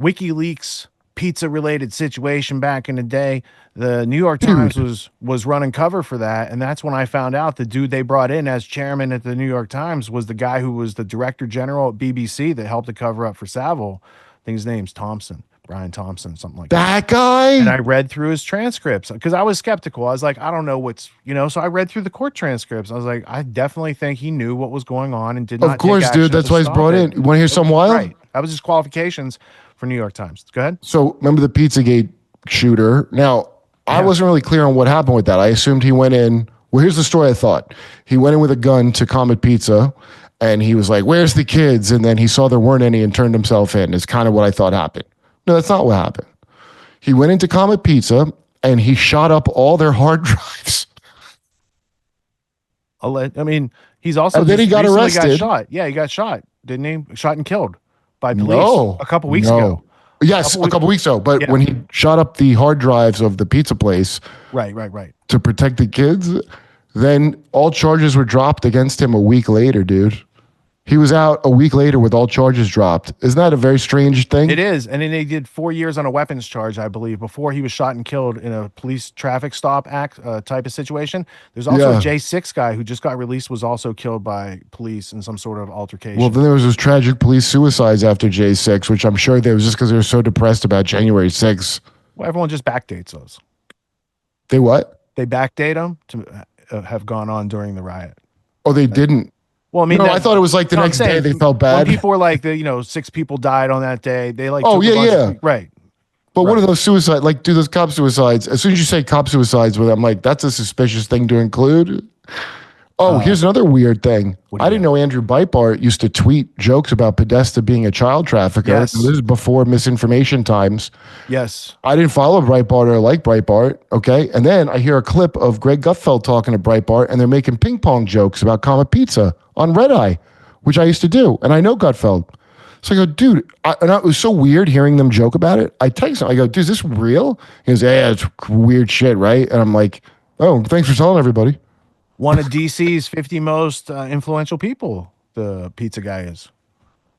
WikiLeaks pizza related situation back in the day, the New York Times was running cover for that. And that's when I found out the dude they brought in as chairman at the New York Times was the guy who was the director general at BBC that helped to cover up for Savile. I think his name's Brian Thompson, something like that. That guy? And I read through his transcripts because I was skeptical. I was like, I don't know what's, so I read through the court transcripts. I was like, I definitely think he knew what was going on and did not. Of course, dude. That's why he's brought in. You want to hear some wild? Right. That was his qualifications for New York Times. Go ahead. So remember the Pizzagate shooter? Now, I wasn't really clear on what happened with that. I assumed he went in. Well, here's the story I thought. He went in with a gun to Comet Pizza, and he was like, where's the kids? And then he saw there weren't any and turned himself in. Is kind of what I thought happened. No, that's not what happened. He went into Comet Pizza, and he shot up all their hard drives. He's also then he got arrested. Got shot. Yeah, he got shot, didn't he? Shot and killed by police a couple weeks ago. Yes, a couple weeks ago. But when he shot up the hard drives of the pizza place, right, to protect the kids, then all charges were dropped against him a week later, dude. He was out a week later with all charges dropped. Isn't that a very strange thing? It is. And then they did 4 years on a weapons charge, I believe, before he was shot and killed in a police traffic stop act type of situation. There's also a J6 guy who just got released, was also killed by police in some sort of altercation. Well, then there was those tragic police suicides after J6, which I'm sure they was just because they were so depressed about January 6th. Well, everyone just backdates those. They what? They backdate them to have gone on during the riot. Oh, they didn't. Well, I thought it was like the next day they felt bad. When people were like, 6 people died on that day. They like, right. But what are those suicides? Like, do those cop suicides? As soon as you say cop suicides, I'm like, that's a suspicious thing to include. Oh, here's another weird thing. I didn't know Andrew Breitbart used to tweet jokes about Podesta being a child trafficker. Yes. This is before misinformation times. Yes. I didn't follow Breitbart or like Breitbart, okay? And then I hear a clip of Greg Gutfeld talking to Breitbart, and they're making ping pong jokes about Comet Pizza on Red Eye, which I used to do. And I know Gutfeld. So I go, dude, and it was so weird hearing them joke about it. I text him, I go, dude, is this real? He goes, yeah, it's weird shit, right? And I'm like, oh, thanks for telling everybody. One of DC's 50 most influential people, the pizza guy is,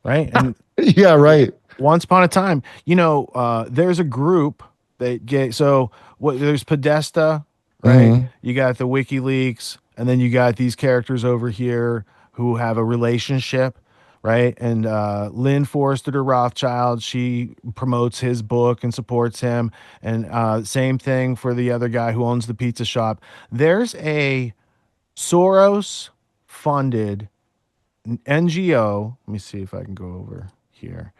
right? And Yeah, right. once upon a time, there's a group that there's Podesta, right? Mhm. You got the WikiLeaks, and then you got these characters over here who have a relationship, right? And Lynn Forrester de Rothschild, she promotes his book and supports him. And same thing for the other guy who owns the pizza shop. There's a Soros funded NGO. Let me see if I can go over here.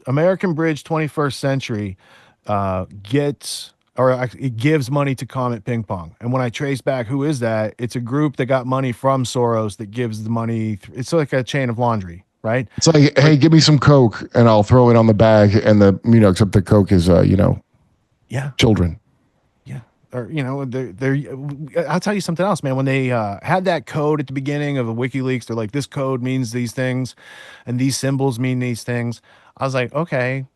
American Bridge 21st Century it gives money to Comet Ping Pong. And when I trace back who is that, it's a group that got money from Soros that gives the money. It's like a chain of laundry, right? It's like, hey, give me some Coke and I'll throw it on the bag. And except the Coke is, Yeah. children. Yeah. Or, I'll tell you something else, man. When they had that code at the beginning of the WikiLeaks, they're like, this code means these things and these symbols mean these things. I was like, okay,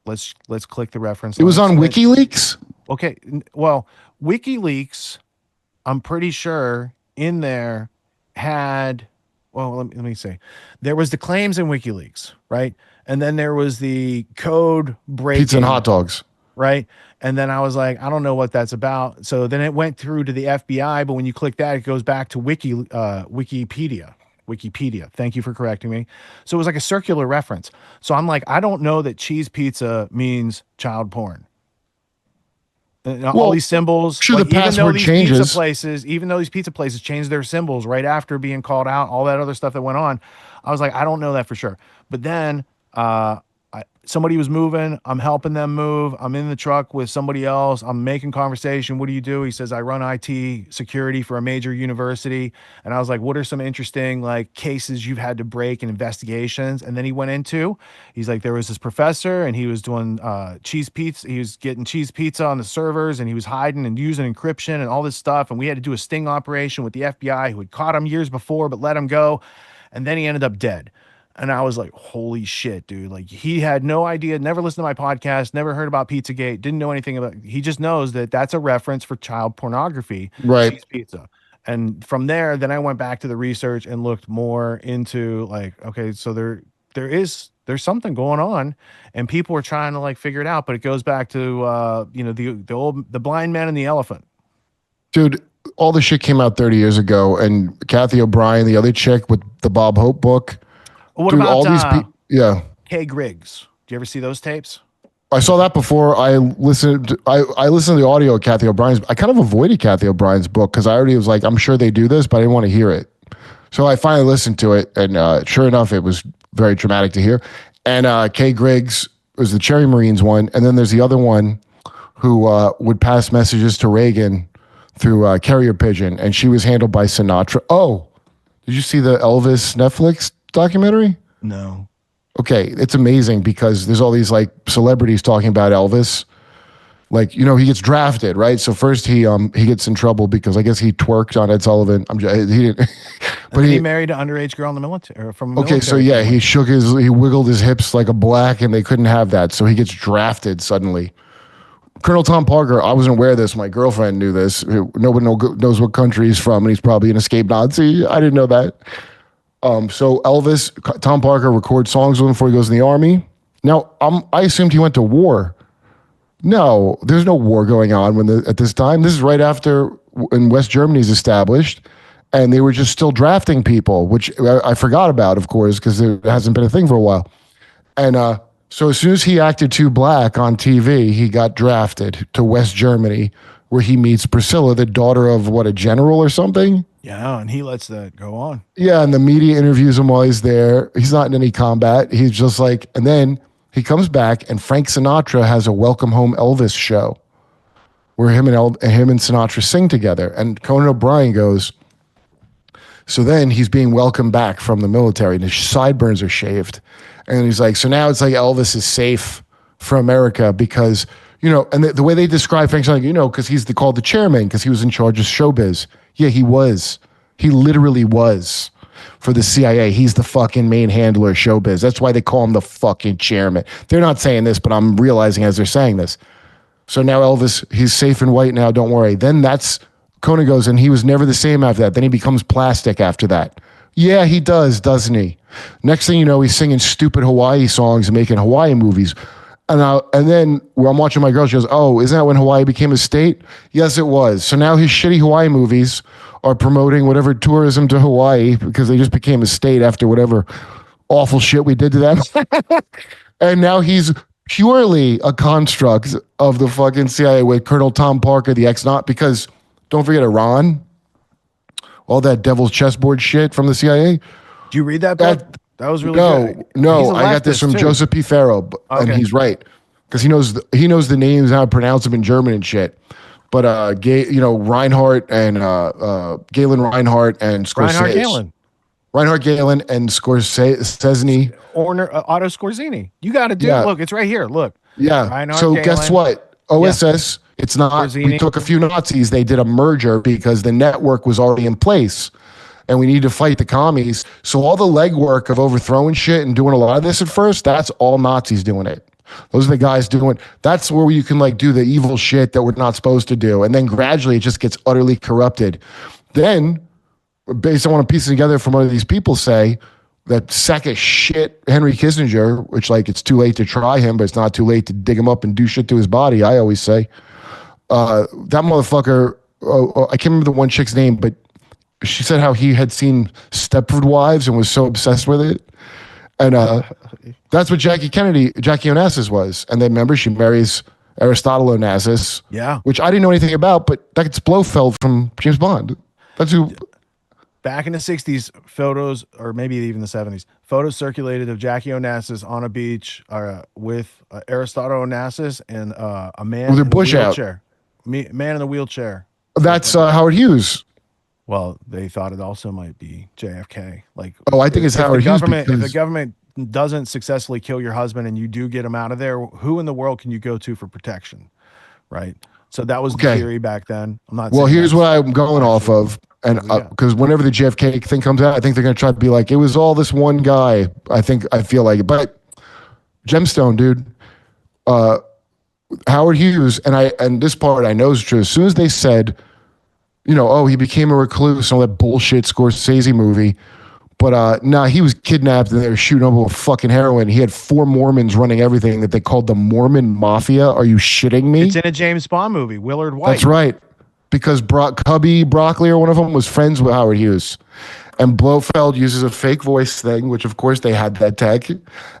let's click the reference. It was on WikiLeaks? Okay. Well, WikiLeaks, I'm pretty sure in there had, well, let me say, there was the claims in WikiLeaks, right? And then there was the code breaking. Pizza and hot dogs. Right. And then I was like, I don't know what that's about. So then it went through to the FBI, but when you click that, it goes back to Wikipedia. Thank you for correcting me. So it was like a circular reference. So I'm like, I don't know that cheese pizza means child porn. All these symbols. Sure, the password changes. Even though these pizza places changed their symbols right after being called out, all that other stuff that went on, I was like, I don't know that for sure. But then somebody was moving. I'm helping them move. I'm in the truck with somebody else. I'm making conversation. What do you do? He says, I run IT security for a major university. And I was like, what are some interesting cases you've had to break and investigations? And then he's like, there was this professor and he was doing cheese pizza. He was getting cheese pizza on the servers and he was hiding and using encryption and all this stuff. And we had to do a sting operation with the FBI who had caught him years before, but let him go. And then he ended up dead. And I was like, holy shit, dude. Like, he had no idea, never listened to my podcast, never heard about Pizzagate, didn't know anything about it. He just knows that that's a reference for child pornography, right? Cheese pizza. And from there, then I went back to the research and looked more into okay, so there's something going on and people are trying to figure it out, but it goes back to the blind man and the elephant. Dude, all the shit came out 30 years ago, and Kathy O'Brien, the other chick with the Bob Hope book. What about all these yeah. Kay Griggs? Do you ever see those tapes? I saw that before. I listened to the audio of Kathy O'Brien's. I kind of avoided Kathy O'Brien's book because I already was like, I'm sure they do this, but I didn't want to hear it. So I finally listened to it, and sure enough, it was very traumatic to hear. And Kay Griggs was the Cherry Marines one, and then there's the other one who would pass messages to Reagan through carrier pigeon, and she was handled by Sinatra. Oh, did you see the Elvis Netflix documentary? No. Okay, it's amazing because there's all these celebrities talking about Elvis. He gets drafted, right? So first he gets in trouble because I guess he twerked on Ed Sullivan. He didn't, but he married an underage girl in the military or from. Okay, so yeah, he wiggled his hips like a black, and they couldn't have that, so he gets drafted suddenly. Colonel Tom Parker, I wasn't aware of this. My girlfriend knew this. Nobody knows what country he's from, and he's probably an escaped Nazi. I didn't know that. So Tom Parker records songs with him before he goes in the army. Now, I assumed he went to war. No, there's no war going on at this time. This is right after when West Germany's established, and they were just still drafting people, which I forgot about, of course, because it hasn't been a thing for a while. And so as soon as he acted too black on TV, he got drafted to West Germany, where he meets Priscilla, the daughter of a general or something. Yeah, and he lets that go on. Yeah, and the media interviews him while he's there. He's not in any combat. He's just and then he comes back, and Frank Sinatra has a Welcome Home Elvis show where him and Sinatra sing together. And Conan O'Brien goes, so then he's being welcomed back from the military, and his sideburns are shaved. And he's like, so now it's like Elvis is safe for America because, and the way they describe Frank Sinatra, because he's called the chairman because he was in charge of showbiz. Yeah, he was. He literally was. for the CIA. He's the fucking main handler of showbiz. That's why they call him the fucking chairman. They're not saying this, but I'm realizing as they're saying this. So now Elvis, he's safe and white now, don't worry. Then Conan goes, and he was never the same after that. Then he becomes plastic after that. Yeah, he does, doesn't he? Next thing you know, he's singing stupid Hawaii songs and making Hawaii movies. And then when I'm watching my girl, she goes, oh, isn't that when Hawaii became a state? Yes, it was. So now his shitty Hawaii movies are promoting whatever tourism to Hawaii because they just became a state after whatever awful shit we did to them. And now he's purely a construct of the fucking CIA with Colonel Tom Parker, the ex-not, because don't forget Iran, all that devil's chessboard shit from the CIA. Did you read that book? That was really good. No, I got this from Joseph P. Farrow, and he's right because he knows the names, how to pronounce them in German and shit. But Reinhardt and Galen Reinhardt and Scorsese. Reinhard Galen and Scorsese. Otto Scorsese. You got to do it. Look, it's right here. Look. Yeah. Reinhard so Galen. Guess what? OSS, it's not. Scorsese. We took a few Nazis. They did a merger because the network was already in place. And we need to fight the commies. So all the legwork of overthrowing shit and doing a lot of this at first, that's all Nazis doing it. Those are the guys doing. That's where you can do the evil shit that we're not supposed to do. And then gradually it just gets utterly corrupted. Then, based on what I'm piecing together from what these people say, that sack of shit Henry Kissinger, which it's too late to try him, but it's not too late to dig him up and do shit to his body, I always say. That motherfucker, I can't remember the one chick's name, but she said how he had seen Stepford Wives and was so obsessed with it. And that's what Jackie Onassis was. And then remember, she marries Aristotle Onassis. Yeah. Which I didn't know anything about, but that's Blofeld from James Bond. That's who. Back in the 60s, photos, or maybe even the 70s, photos circulated of Jackie Onassis on a beach with Aristotle Onassis and a man in a wheelchair. Man in a wheelchair. That's Howard Hughes. Well, they thought it also might be JFK. I think it's Howard Hughes. If the government doesn't successfully kill your husband and you do get him out of there, who in the world can you go to for protection? Right. So that was the theory back then. I'm not. Well, here's what I'm going off of, and because whenever the JFK thing comes out, I think they're going to try to be like, it was all this one guy. I feel like it, but Gemstone, dude. Howard Hughes, and this part I know is true. As soon as they said, he became a recluse and all that bullshit Scorsese movie. But he was kidnapped and they were shooting him with fucking heroin. He had 4 Mormons running everything that they called the Mormon Mafia. Are you shitting me? It's in a James Bond movie, Willard White. That's right. Because Cubby Broccoli or one of them was friends with Howard Hughes. And Blofeld uses a fake voice thing, which of course they had that tech,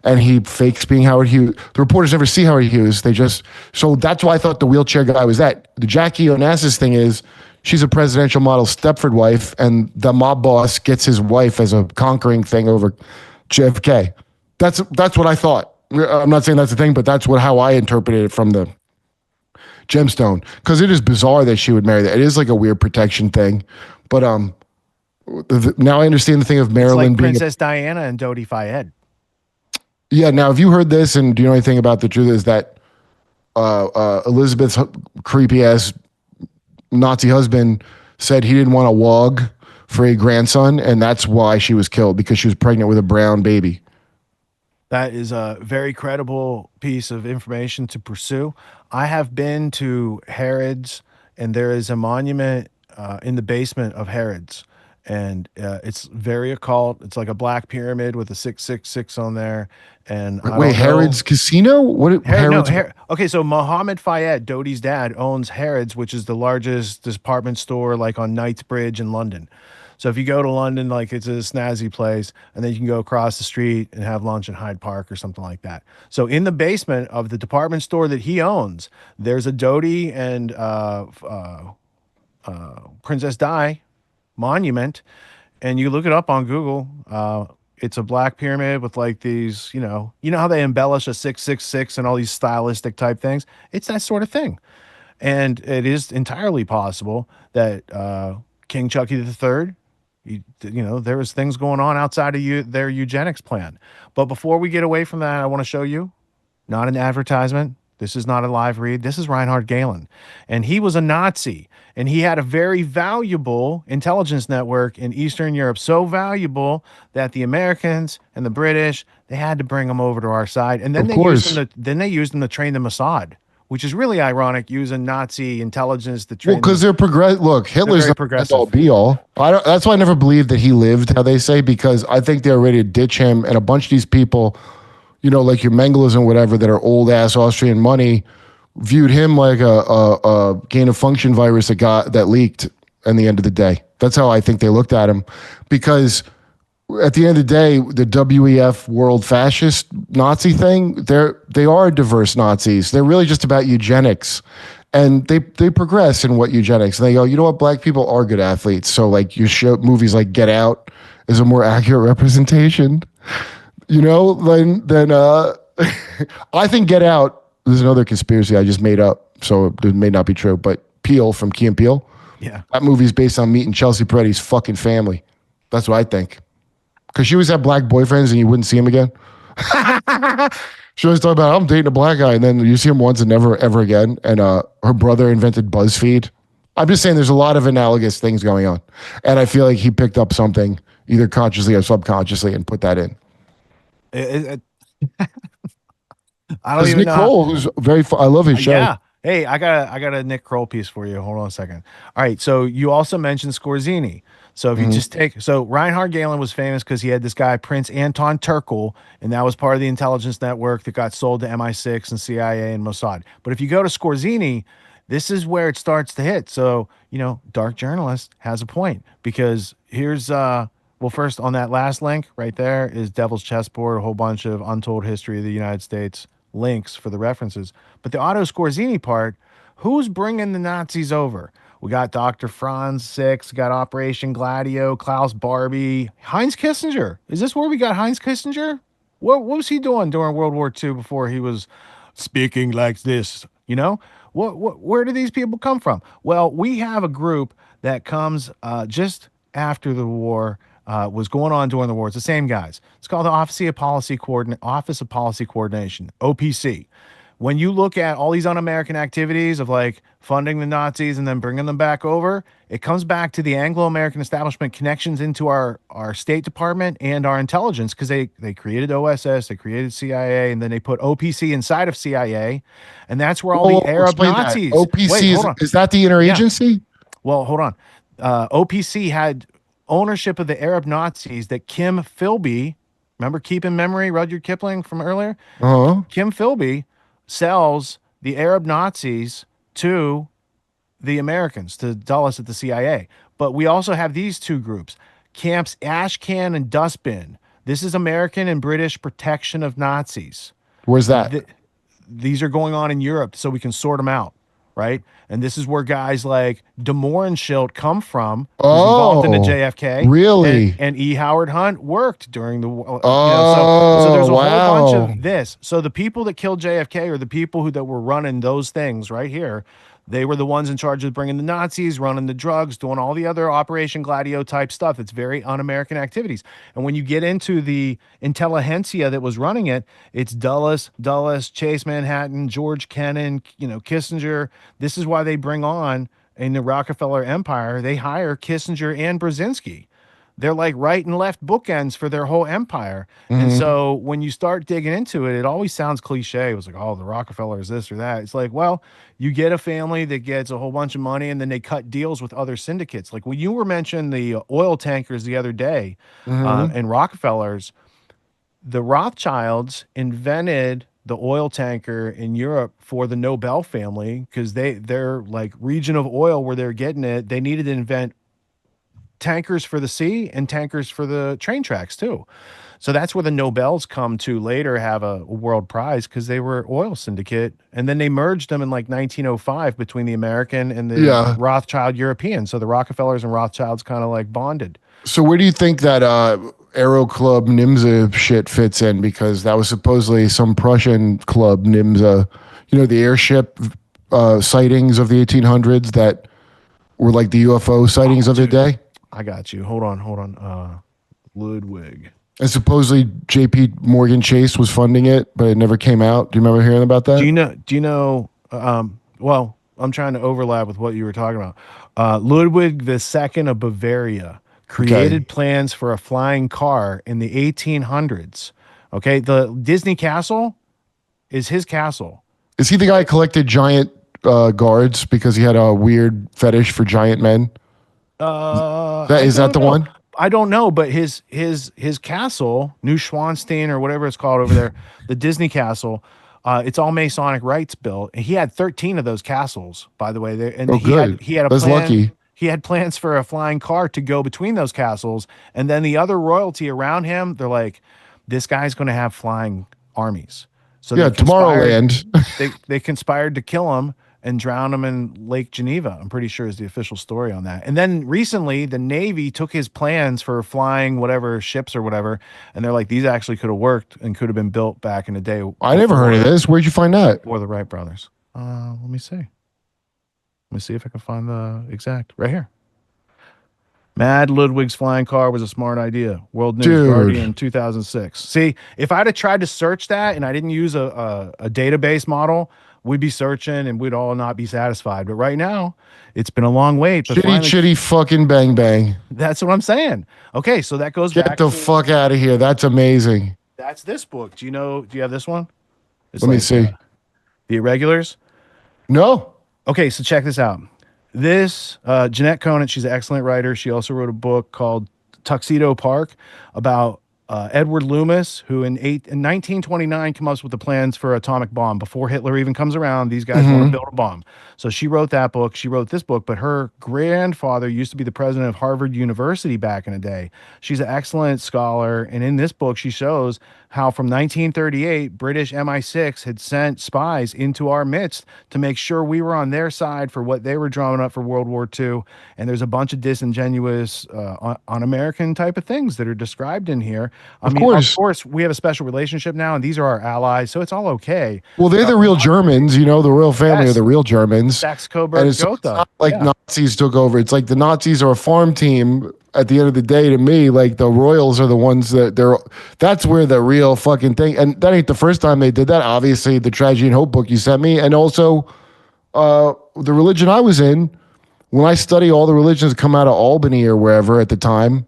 and he fakes being Howard Hughes. The reporters never see Howard Hughes. So that's why I thought the wheelchair guy was that. The Jackie Onassis thing is, she's a presidential model Stepford wife, and the mob boss gets his wife as a conquering thing over JFK. That's what I thought. I'm not saying that's the thing, but that's how I interpreted it from the Gemstone. Because it is bizarre that she would marry that. It is like a weird protection thing. But now I understand the thing of Marilyn being Princess Diana and Dodi Fayed. Yeah. Now, have you heard this? And do you know anything about the truth? Is that Elizabeth's creepy ass Nazi husband said he didn't want a wog for a grandson, and that's why she was killed, because she was pregnant with a brown baby. That is a very credible piece of information to pursue. I have been to Harrods, and there is a monument in the basement of Harrods, and it's very occult. It's like a black pyramid with a 666 on there. And wait, Harrods Casino? What? Harrods? Okay, so Mohammed Fayed, Dodi's dad, owns Harrods, which is the largest department store on Knightsbridge in London. So if you go to London, it's a snazzy place, and then you can go across the street and have lunch in Hyde Park or something like that. So in the basement of the department store that he owns, there's a Dodi and Princess Di monument, and you look it up on Google. It's a black pyramid with these, you know how they embellish a 666 and all these stylistic type things. It's that sort of thing. And it is entirely possible that King Chucky III, there was things going on outside of their eugenics plan. But before we get away from that, I want to show you, not an advertisement. This is not a live read. This is Reinhard Gehlen. And he was a Nazi. And he had a very valuable intelligence network in Eastern Europe. So valuable that the Americans and the British, they had to bring him over to our side. And then Of they course. used him to train the Mossad, which is really ironic, using Nazi intelligence to train. Well, because they're Look, Hitler's very not progressive. end all be all. That's why I never believed that he lived, how they say, because I think they're ready to ditch him. And a bunch of these people, like your Mengeles and whatever, that are old ass Austrian money, viewed him like a gain of function virus that leaked in the end of the day. That's how I think they looked at him, because at the end of the day, the WEF world fascist Nazi thing, they are diverse Nazis. They're really just about eugenics. And they progress in what eugenics. And they go, you know what, black people are good athletes. So like you show movies like Get Out is a more accurate representation. Then I think Get Out, there's another conspiracy I just made up, so it may not be true, but Peele from Key and Peele, Yeah. that movie's based on meeting Chelsea Peretti's fucking family. That's what I think. Because she always had black boyfriends and you wouldn't see him again. She always talked about, I'm dating a black guy, and then you see him once and never, ever again. And her brother invented BuzzFeed. I'm just saying there's a lot of analogous things going on. And I feel like he picked up something, either consciously or subconsciously, and put that in. I don't even Nick know. Kroll, who's very I love his show. Yeah. Hey, I got a Nick Kroll piece for you. Hold on a second. All right. So you also mentioned Scorzini. So if you just Reinhard Gehlen was famous because he had this guy, Prince Anton Turkel, and that was part of the intelligence network that got sold to MI6 and CIA and Mossad. But if you go to Scorzini, this is where it starts to hit. So, Dark Journalist has a point, because here's, first on that last link right there is Devil's Chessboard, a whole bunch of untold history of the United States links for the references. But the Otto Scorzini part, who's bringing the Nazis over? We got Dr. Franz Six, got Operation Gladio, Klaus Barbie, Heinz Kissinger. Is this where we got Heinz Kissinger? What was he doing during World War II before he was speaking like this? Where do these people come from? Well, we have a group that comes just after the war was going on during the war. It's the same guys. It's called the Office of Policy Coordination, OPC. When you look at all these un-American activities of like funding the Nazis and then bringing them back over, it comes back to the Anglo-American establishment connections into our State Department and our intelligence, because they created OSS, they created CIA, and then they put OPC inside of CIA, and that's where all the Arab Nazis. OPC Wait, hold on. is that the interagency? Well, hold on. OPC had ownership of the Arab Nazis that Kim Philby, remember Keep in Memory, Rudyard Kipling from earlier? Uh-huh. Kim Philby sells the Arab Nazis to the Americans, to Dulles at the CIA. But we also have these two groups, Camps Ashcan and Dustbin. This is American and British protection of Nazis. Where's that? These are going on in Europe, so we can sort them out, right? And this is where guys like De Mohrenschildt come from, who's involved in the JFK. Really? And E. Howard Hunt worked during the war. Oh, so there's a wow. whole bunch of this. So the people that killed JFK are the people that were running those things right here. They were the ones in charge of bringing the Nazis, running the drugs, doing all the other Operation Gladio type stuff. It's very un-American activities. And when you get into the intelligentsia that was running it, it's Dulles, Chase Manhattan, George Kennan, Kissinger. This is why they bring on, in the Rockefeller empire, they hire Kissinger and Brzezinski. They're like right and left bookends for their whole empire. Mm-hmm. And so when you start digging into it, it always sounds cliche. It was like, oh, the Rockefellers, this or that. It's like, well, you get a family that gets a whole bunch of money and then they cut deals with other syndicates. Like when you were mentioning the oil tankers the other day and Rockefellers, the Rothschilds invented the oil tanker in Europe for the Nobel family, because their like region of oil where they're getting it, they needed to invent tankers for the sea and tankers for the train tracks too. So that's where the Nobels come to later have a world prize, because they were oil syndicate, and then they merged them in like 1905 between the American and the Rothschild European. So the Rockefellers and Rothschilds kind of like bonded. So where do you think that Aero Club Nimza shit fits in? Because that was supposedly some Prussian club, Nimza, the airship sightings of the 1800s that were like the UFO sightings of the day. I got you. Hold on. Ludwig. And supposedly J.P. Morgan Chase was funding it, but it never came out. Do you remember hearing about that? Do you know, well, I'm trying to overlap with what you were talking about. Ludwig II of Bavaria created plans for a flying car in the 1800s. Okay. The Disney castle is his castle. Is he the guy who collected giant guards because he had a weird fetish for giant men? Is that the one? I don't know, but his castle, Neuschwanstein or whatever it's called over there, the Disney castle, it's all Masonic rites built. And he had 13 of those castles, by the way. He had a That's plan. lucky. He had plans for a flying car to go between those castles, and then the other royalty around him, they're like, this guy's going to have flying armies. So yeah, Tomorrowland. they conspired to kill him and drown him in Lake Geneva. I'm pretty sure is the official story on that. And then recently, the Navy took his plans for flying whatever ships or whatever, and they're like, these actually could have worked and could have been built back in the day. I never heard of this. Where'd you find that? Or the Wright brothers. Let me see. Let me see if I can find the exact right here. Mad Ludwig's flying car was a smart idea. World News Guardian 2006. See, if I'd have tried to search that and I didn't use a database model, we'd be searching and we'd all not be satisfied. But right now, it's been a long wait. But Chitty fucking bang bang. That's what I'm saying. Okay, so that goes back. Get the fuck out of here. That's amazing. That's this book. Do you have this one? It's Let me see. The Irregulars. No. Okay, so check this out. This Jeanette Conant, she's an excellent writer. She also wrote a book called Tuxedo Park about Edward Loomis, who in 1929 comes up with the plans for atomic bomb. Before Hitler even comes around, these guys want to build a bomb. So she wrote that book. She wrote this book, but her grandfather used to be the president of Harvard University back in the day. She's an excellent scholar. And in this book, she shows how from 1938, British MI6 had sent spies into our midst to make sure we were on their side for what they were drawing up for World War II. And there's a bunch of disingenuous, un-American type of things that are described in here. Of course, we have a special relationship now, and these are our allies, so it's all okay. Well, they're the real Germans, the royal family are the real Germans. Saxe-Coburg It's not like Nazis took over. It's like the Nazis are a farm team. At the end of the day, to me, like the royals are the ones that's where the real fucking thing. And that ain't the first time they did that. Obviously, the Tragedy and Hope book you sent me, and also the religion I was in. When I study all the religions that come out of Albany or wherever at the time,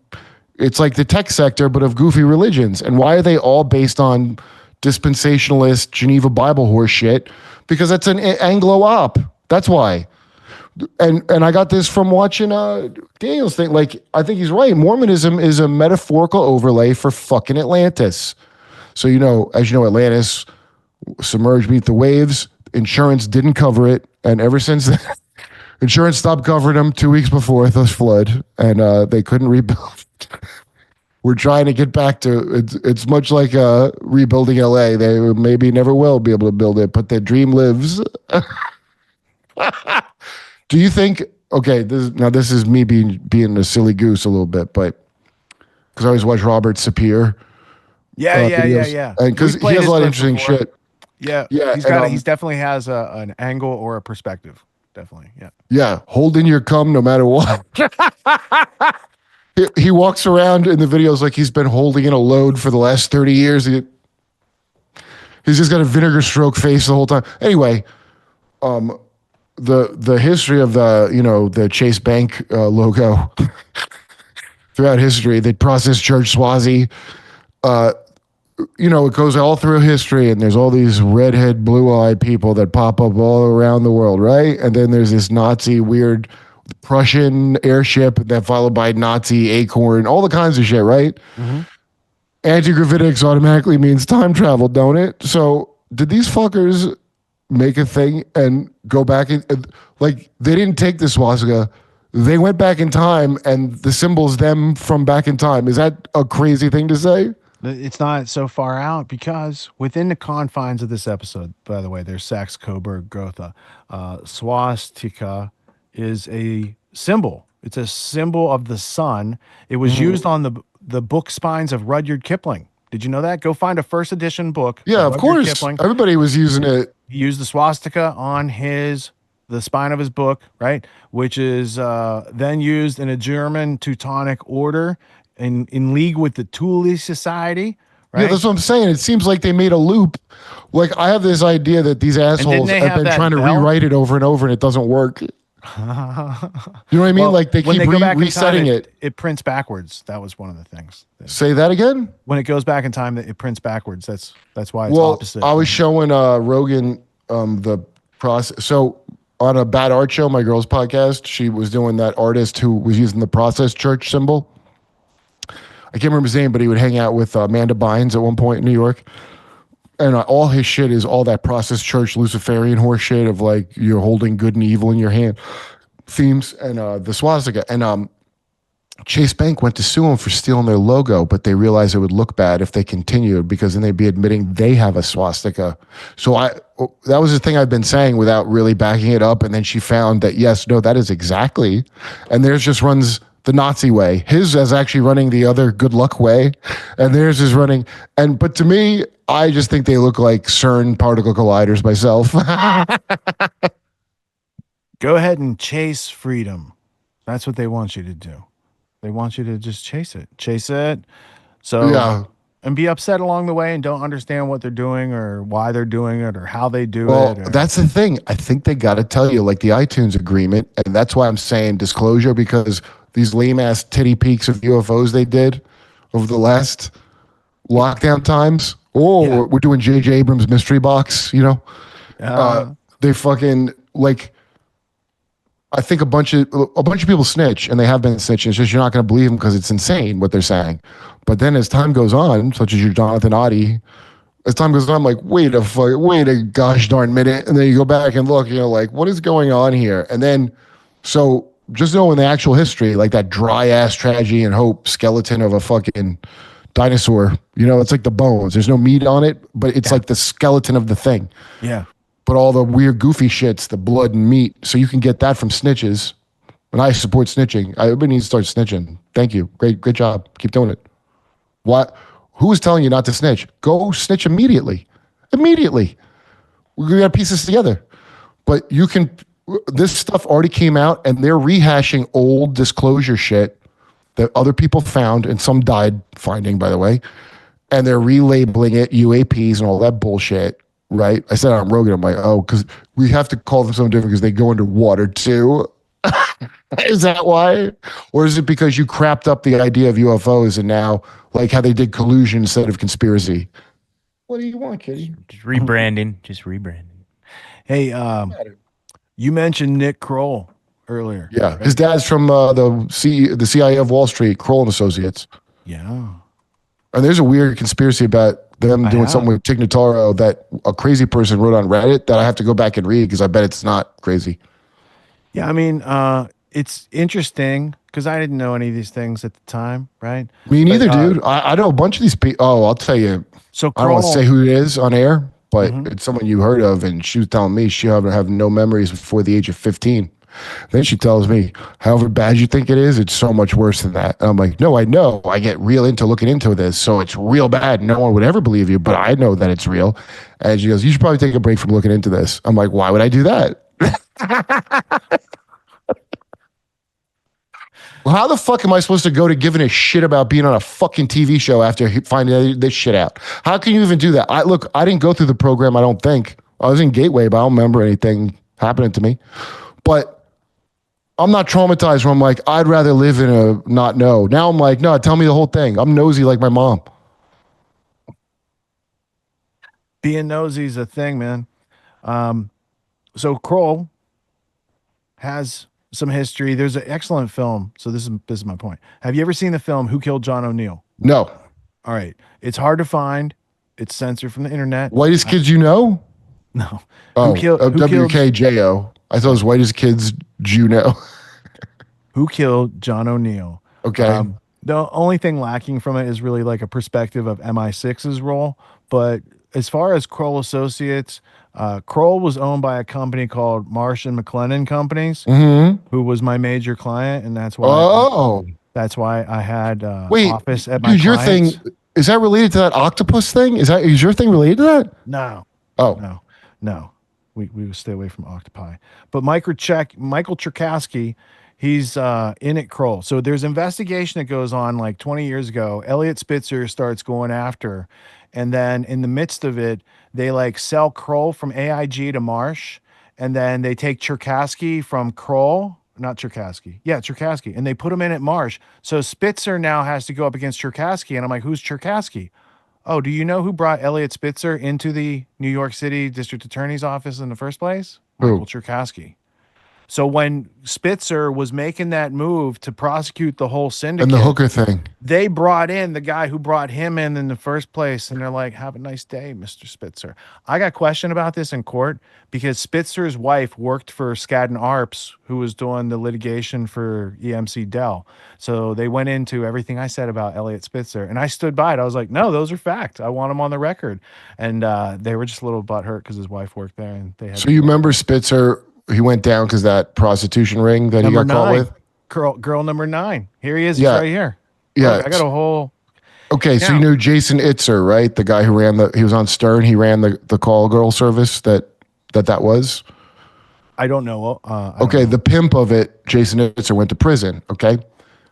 it's like the tech sector, but of goofy religions. And why are they all based on dispensationalist Geneva Bible horse shit? Because that's an Anglo-op. That's why. And I got this from watching Daniel's thing. Like, I think he's right. Mormonism is a metaphorical overlay for fucking Atlantis. So, as you know, Atlantis submerged beneath the waves. Insurance didn't cover it. And ever since then, insurance stopped covering them 2 weeks before the flood. And they couldn't rebuild. We're trying to get back to it's much like rebuilding LA. They maybe never will be able to build it, but their dream lives. Do you think, okay, this is me being a silly goose a little bit, but because I always watch Robert Sapir. Yeah. And because he has a lot of interesting shit. Yeah. He's definitely has an angle or a perspective. Definitely. Yeah. Yeah. Holding your cum no matter what. He walks around in the videos like he's been holding in a load for the last 30 years. He's just got a vinegar stroke face the whole time. Anyway, the history of the Chase Bank logo throughout history, they processed George Swazi. It goes all through history, and there's all these redhead, blue-eyed people that pop up all around the world, right? And then there's this Nazi weird Prussian airship that followed by Nazi acorn, all the kinds of shit, right? Mm-hmm. Anti-gravitics automatically means time travel, don't it? So did these fuckers make a thing and go back and like they didn't take the swastika, they went back in time and the symbol's them from back in time? Is that a crazy thing to say? It's not so far out because within the confines of this episode, by the way, there's Saxe-Coburg Gotha. Swastika is a symbol. It's a symbol of the sun. It was used on the book spines of Rudyard Kipling. Did you know that? Go find a first edition book. Yeah, of course. Kipling. Everybody was using it. He used the swastika on the spine of his book, right? Which is then used in a German Teutonic order in league with the Thule Society, right? Yeah, that's what I'm saying. It seems like they made a loop. Like I have this idea that these assholes they have have been that trying to bell? rewrite it over and over, and it doesn't work. You know what I mean? Well, Like they when keep they go back in time, resetting it. it prints backwards. That was one of the things. Say that again. When it goes back in time, it prints backwards. That's why it's Well, opposite. I was showing Rogan the process. So on a Bad Art Show, my girl's podcast, she was doing that artist who was using the process church symbol. I can't remember his name, but he would hang out with Amanda Bynes at one point in New York. And all his shit is all that process church Luciferian horse shit of like you're holding good and evil in your hand themes and the swastika. And Chase Bank went to sue him for stealing their logo, but they realized it would look bad if they continued because then they'd be admitting they have a swastika. So that was the thing I've been saying without really backing it up. And then she found that, yes, no, that is exactly. And theirs just runs the Nazi way. His is actually running the other good luck way. And theirs is running. But to me, I just think they look like CERN particle colliders myself. Go ahead and chase freedom. That's what they want you to do. They want you to just chase it. Chase it. So Yeah. And be upset along the way and don't understand what they're doing or why they're doing it or how they do Well, it. Or, that's the thing. I think they got to tell you, like the iTunes agreement, and that's why I'm saying disclosure, because these lame ass titty peaks of UFOs they did over the last lockdown times. Oh, Yeah. we're doing J.J. Abrams mystery box. You know, they fucking like. I think a bunch of people snitch, and they have been snitching. It's just you're not going to believe them because it's insane what they're saying. But then as time goes on, such as your Jonathan Oddie, as time goes on, I'm like, wait a gosh darn minute, and then you go back and look, like what is going on here? And then, so just knowing the actual history, like that dry ass tragedy and hope skeleton of a fucking dinosaur, it's like the bones. There's no meat on it, but it's like the skeleton of the thing. yeah. But all the weird, goofy shits, the blood and meat. So you can get that from snitches. And I support snitching. Everybody needs to start snitching. Thank you. Great job. Keep doing it. What? Who is telling you not to snitch? Go snitch immediately. Immediately. We got to piece this together. But you can, this stuff already came out and they're rehashing old disclosure shit that other people found and some died finding, by the way. And they're relabeling it UAPs and all that bullshit. Right? I said on Rogan, I'm like, because we have to call them something different because they go underwater too. Is that why? Or is it because you crapped up the idea of UFOs and now, like how they did collusion instead of conspiracy? What do you want, kitty? Just rebranding. Just rebranding. Hey, you mentioned Nick Kroll earlier. Yeah. His dad's from the CIA of Wall Street, Kroll Associates. Yeah. And there's a weird conspiracy about them doing something with Tig Notaro that a crazy person wrote on Reddit that I have to go back and read because I bet it's not crazy. Yeah, I mean, it's interesting because I didn't know any of these things at the time, right? Me neither, dude. I know a bunch of these people. Oh, I'll tell you. So I don't want to say who it is on air, but Mm-hmm. it's someone you heard of, and she was telling me she have no memories before the age of 15. Then she tells me, however bad you think it is, it's so much worse than that. And I'm like, no, I know. I get real into looking into this, so it's real bad. No one would ever believe you, but I know that it's real. And she goes, you should probably take a break from looking into this. I'm like, why would I do that? Well, how the fuck am I supposed to go to giving a shit about being on a fucking TV show after finding this shit out? How can you even do that? I didn't go through the program, I don't think. I was in Gateway, but I don't remember anything happening to me. But I'm not traumatized where I'm like, I'd rather live in a not know. Now I'm like, no, tell me the whole thing. I'm nosy like my mom. Being nosy is a thing, man. So Kroll has some history. There's an excellent film. So this is my point. Have you ever seen the film Who Killed John O'Neill? No. All right. It's hard to find. It's censored from the internet. Whitest kids you know? No. Oh, who killed WKJO. I thought it was whitest kids Juno. Who Killed John O'Neill? Okay. The only thing lacking from it is really like a perspective of MI6's role. But as far as Croll Associates, Kroll was owned by a company called Marsh and McLennan Companies, who was my major client, and that's why. That's why I had office at my dude, your clients. thing is that related to that octopus thing? Is your thing related to that? No. Oh. No. We will stay away from octopi. But Michael Cherkasky, He's in at Kroll. So there's investigation that goes on like 20 years ago. Elliot Spitzer starts going after, and then in the midst of it, they like sell Kroll from AIG to Marsh, and then they take Cherkasky from Kroll, not Cherkasky, yeah, Cherkasky, and they put him in at Marsh. So Spitzer now has to go up against Cherkasky, and I'm like, who's Cherkasky? Oh, do you know who brought Elliot Spitzer into the New York City District Attorney's office in the first place? Who? Michael Cherkasky. So when Spitzer was making that move to prosecute the whole syndicate, And the hooker thing. they brought in the guy who brought him in the first place, and they're like, "Have a nice day, Mr. Spitzer." I got questioned about this in court because Spitzer's wife worked for Skadden Arps, who was doing the litigation for EMC Dell. So they went into everything I said about Elliot Spitzer, and I stood by it. I was like, "No, those are facts. I want them on the record." And they were just a little butthurt because his wife worked there, and they had. So you remember Spitzer? He went down because that prostitution ring that Number he got caught 9. with. Girl number 9. Here he is. Yeah. He's right here. Yeah. Look, I got a whole. Okay, so Now- you knew Jason Itzer, right? The guy who he was on Stern. He ran the call girl service that was. I don't know. I don't Okay, know. the pimp of it, Jason Itzer, went to prison. Okay,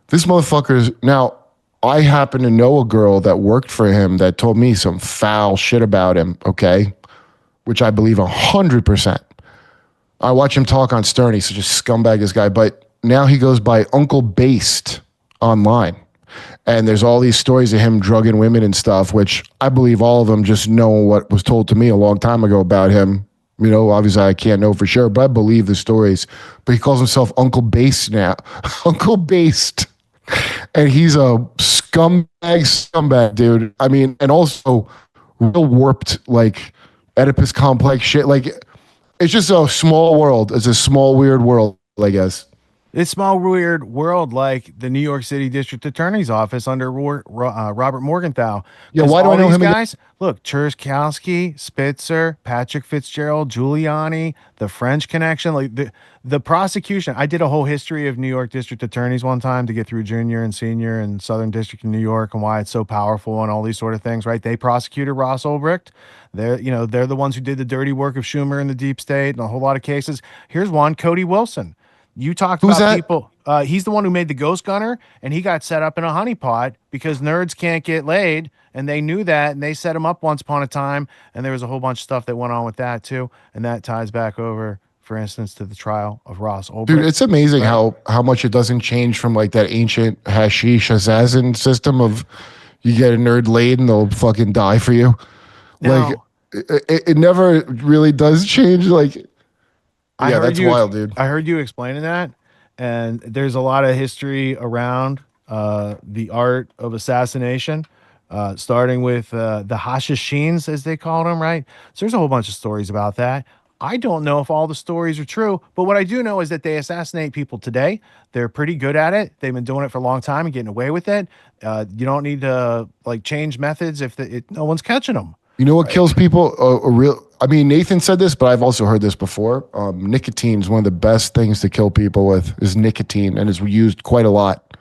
this motherfucker's now. I happen to know a girl that worked for him that told me some foul shit about him. Okay, which I believe 100%. I watch him talk on Stern. He's such a scumbag, this guy. But now he goes by Uncle Based online. And there's all these stories of him drugging women and stuff, which I believe all of them just know what was told to me a long time ago about him. You know, obviously I can't know for sure, but I believe the stories. But he calls himself Uncle Based now. Uncle Based. And he's a scumbag, dude. I mean, and also real warped, like Oedipus complex shit. Like, it's just a small world. It's a small, weird world, I guess. This small weird world, like the New York City District Attorney's Office under Robert Morgenthau. Yeah, 'Cause why do all I know these him again? guys? Look, Cherkasky, Spitzer, Patrick Fitzgerald, Giuliani, the French Connection, like the prosecution. I did a whole history of New York District Attorneys one time to get through junior and senior and Southern District in New York and why it's so powerful and all these sort of things. Right? They prosecuted Ross Ulbricht. They're the ones who did the dirty work of Schumer and the deep state and a whole lot of cases. Here's one: Cody Wilson. You talked Who's about that? people. He's the one who made the Ghost Gunner, and he got set up in a honeypot because nerds can't get laid, and they knew that, and they set him up once upon a time, and there was a whole bunch of stuff that went on with that too, and that ties back over, for instance, to the trial of Ross Ulbricht. Dude, it's amazing Right. how much it doesn't change from like that ancient hashish assassin system of you get a nerd laid and they'll fucking die for you. Like Now- it never really does change. Like, yeah, that's wild, dude. I heard you explaining that, and there's a lot of history around the art of assassination, starting with the Hashishins, as they called them, right? So there's a whole bunch of stories about that. I don't know if all the stories are true, but what I do know is that they assassinate people today. They're pretty good at it. They've been doing it for a long time and getting away with it. You don't need to like change methods if no one's catching them. You know what kills people? I mean, Nathan said this, but I've also heard this before. Nicotine is one of the best things to kill people with is nicotine, and is used quite a lot.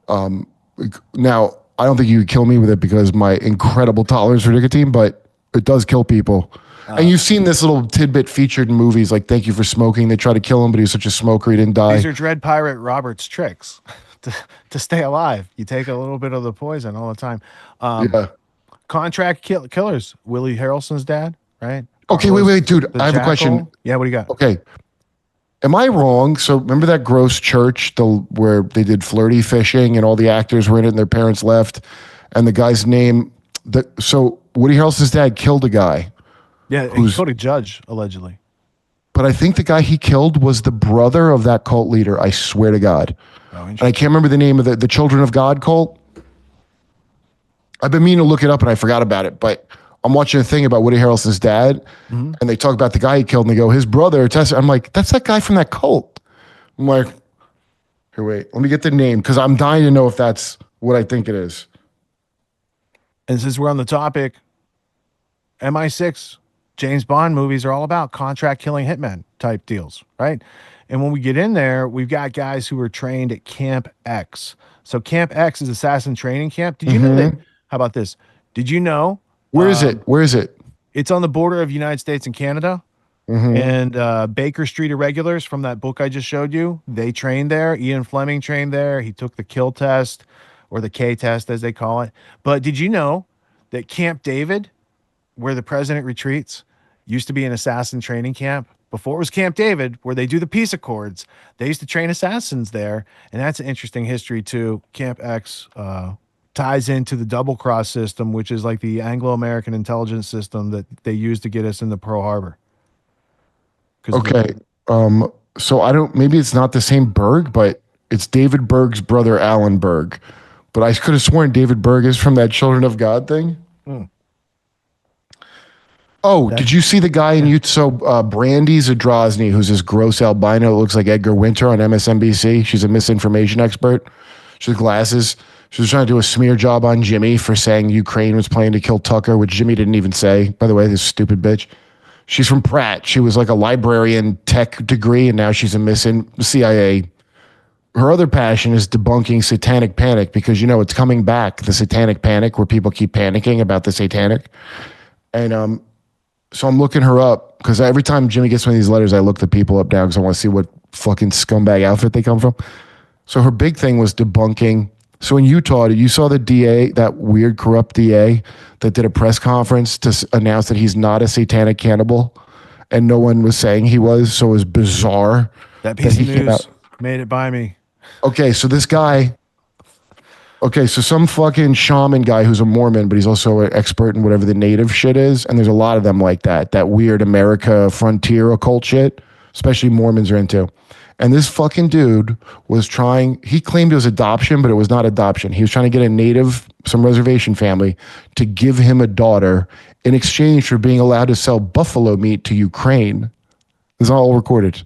Now, I don't think you could kill me with it because my incredible tolerance for nicotine, but it does kill people. And you've seen this little tidbit featured in movies like Thank You for Smoking. They try to kill him, but he was such a smoker, he didn't die. These are Dread Pirate Robert's tricks to stay alive. You take a little bit of the poison all the time. Yeah. Contract killers. Willie Harrelson's dad, right? Okay, wait, dude. The I have a question. Jackal. Yeah, what do you got? Okay. Am I wrong? So remember that gross church where they did flirty fishing and all the actors were in it and their parents left, and the guy's name. So Woody Harrelson's dad killed a guy, Yeah, he killed a judge allegedly. but I think the guy he killed was the brother of that cult leader. I swear to God. Oh, And I can't remember the name of the Children of God cult. I've been meaning to look it up and I forgot about it, but I'm watching a thing about Woody Harrelson's dad, and they talk about the guy he killed, and they go, his brother, I'm like, that's that guy from that cult. I'm like, here, wait, let me get the name, because I'm dying to know if that's what I think it is. And since we're on the topic, MI6, James Bond movies are all about contract killing hitmen type deals, right? And when we get in there, we've got guys who are trained at Camp X. So Camp X is assassin training camp. Did you know that? How about this? Did you know? Where is it? Where is it? It's on the border of United States and Canada. And Baker Street Irregulars from that book I just showed you, they trained there. Ian Fleming trained there. He took the kill test, or the K test as they call it. But did you know that Camp David, where the president retreats, used to be an assassin training camp? Before it was Camp David, where they do the peace accords, they used to train assassins there. And that's an interesting history too. Camp X ties into the double cross system, which is like the Anglo-American intelligence system that they used to get us into Pearl Harbor. Okay. So I don't, maybe it's not the same Berg, but it's David Berg's brother, Alan Berg. But I could have sworn David Berg is from that Children of God thing. Oh, did you see the guy in Utah? So Brandy Zadrozny, who's this gross albino that looks like Edgar Winter on MSNBC. She's a misinformation expert. She has glasses. She was trying to do a smear job on Jimmy for saying Ukraine was planning to kill Tucker, which Jimmy didn't even say, by the way, this stupid bitch. She's from Pratt. She was like a librarian tech degree, and now she's a CIA. Her other passion is debunking satanic panic because, you know, it's coming back, the satanic panic, where people keep panicking about the satanic. And so I'm looking her up because every time Jimmy gets one of these letters, I look the people up now because I want to see what fucking scumbag outfit they come from. So her big thing was debunking. So in Utah, you saw the DA, that weird corrupt DA that did a press conference to announce that he's not a satanic cannibal, and no one was saying he was. So it was bizarre. That piece of news made it by me. Okay, so this guy. Okay, so some fucking shaman guy who's a Mormon, but he's also an expert in whatever the native shit is, and there's a lot of them like that. That weird America frontier occult shit, especially Mormons are into. And this fucking dude was trying, he claimed it was adoption, but it was not adoption. He was trying to get a native, some reservation family to give him a daughter in exchange for being allowed to sell buffalo meat to Ukraine. It's all recorded.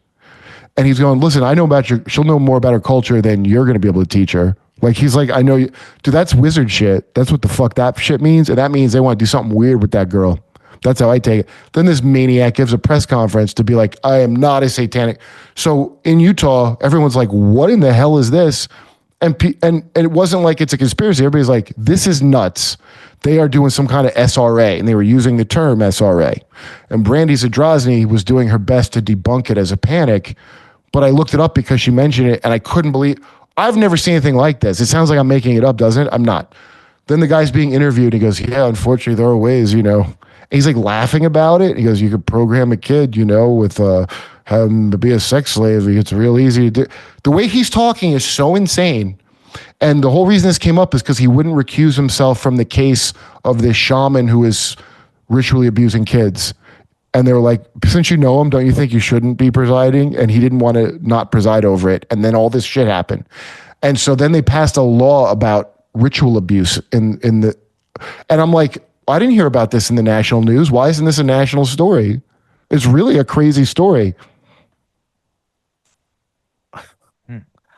And he's going, listen, I know about she'll know more about her culture than you're going to be able to teach her. Like, he's like, I know you, dude, that's wizard shit. That's what the fuck that shit means. And that means they want to do something weird with that girl. That's how I take it. Then this maniac gives a press conference to be like, I am not a satanic. So in Utah, everyone's like, what in the hell is this? And it wasn't like it's a conspiracy. Everybody's like, this is nuts. They are doing some kind of SRA, and they were using the term SRA. And Brandy Zadrozny was doing her best to debunk it as a panic, but I looked it up because she mentioned it, and I couldn't believe. I've never seen anything like this. It sounds like I'm making it up, doesn't it? I'm not. Then the guy's being interviewed, and he goes, yeah, unfortunately, there are ways, you know. And he's like laughing about it. He goes, you could program a kid, you know, with him to be a sex slave. It's real easy to do. The way he's talking is so insane. And the whole reason this came up is because he wouldn't recuse himself from the case of this shaman who is ritually abusing kids. And they were like, since you know him, don't you think you shouldn't be presiding? And he didn't want to not preside over it. And then all this shit happened. And so then they passed a law about ritual abuse in the, and I'm like, I didn't hear about this in the national news. Why isn't this a national story? It's really a crazy story.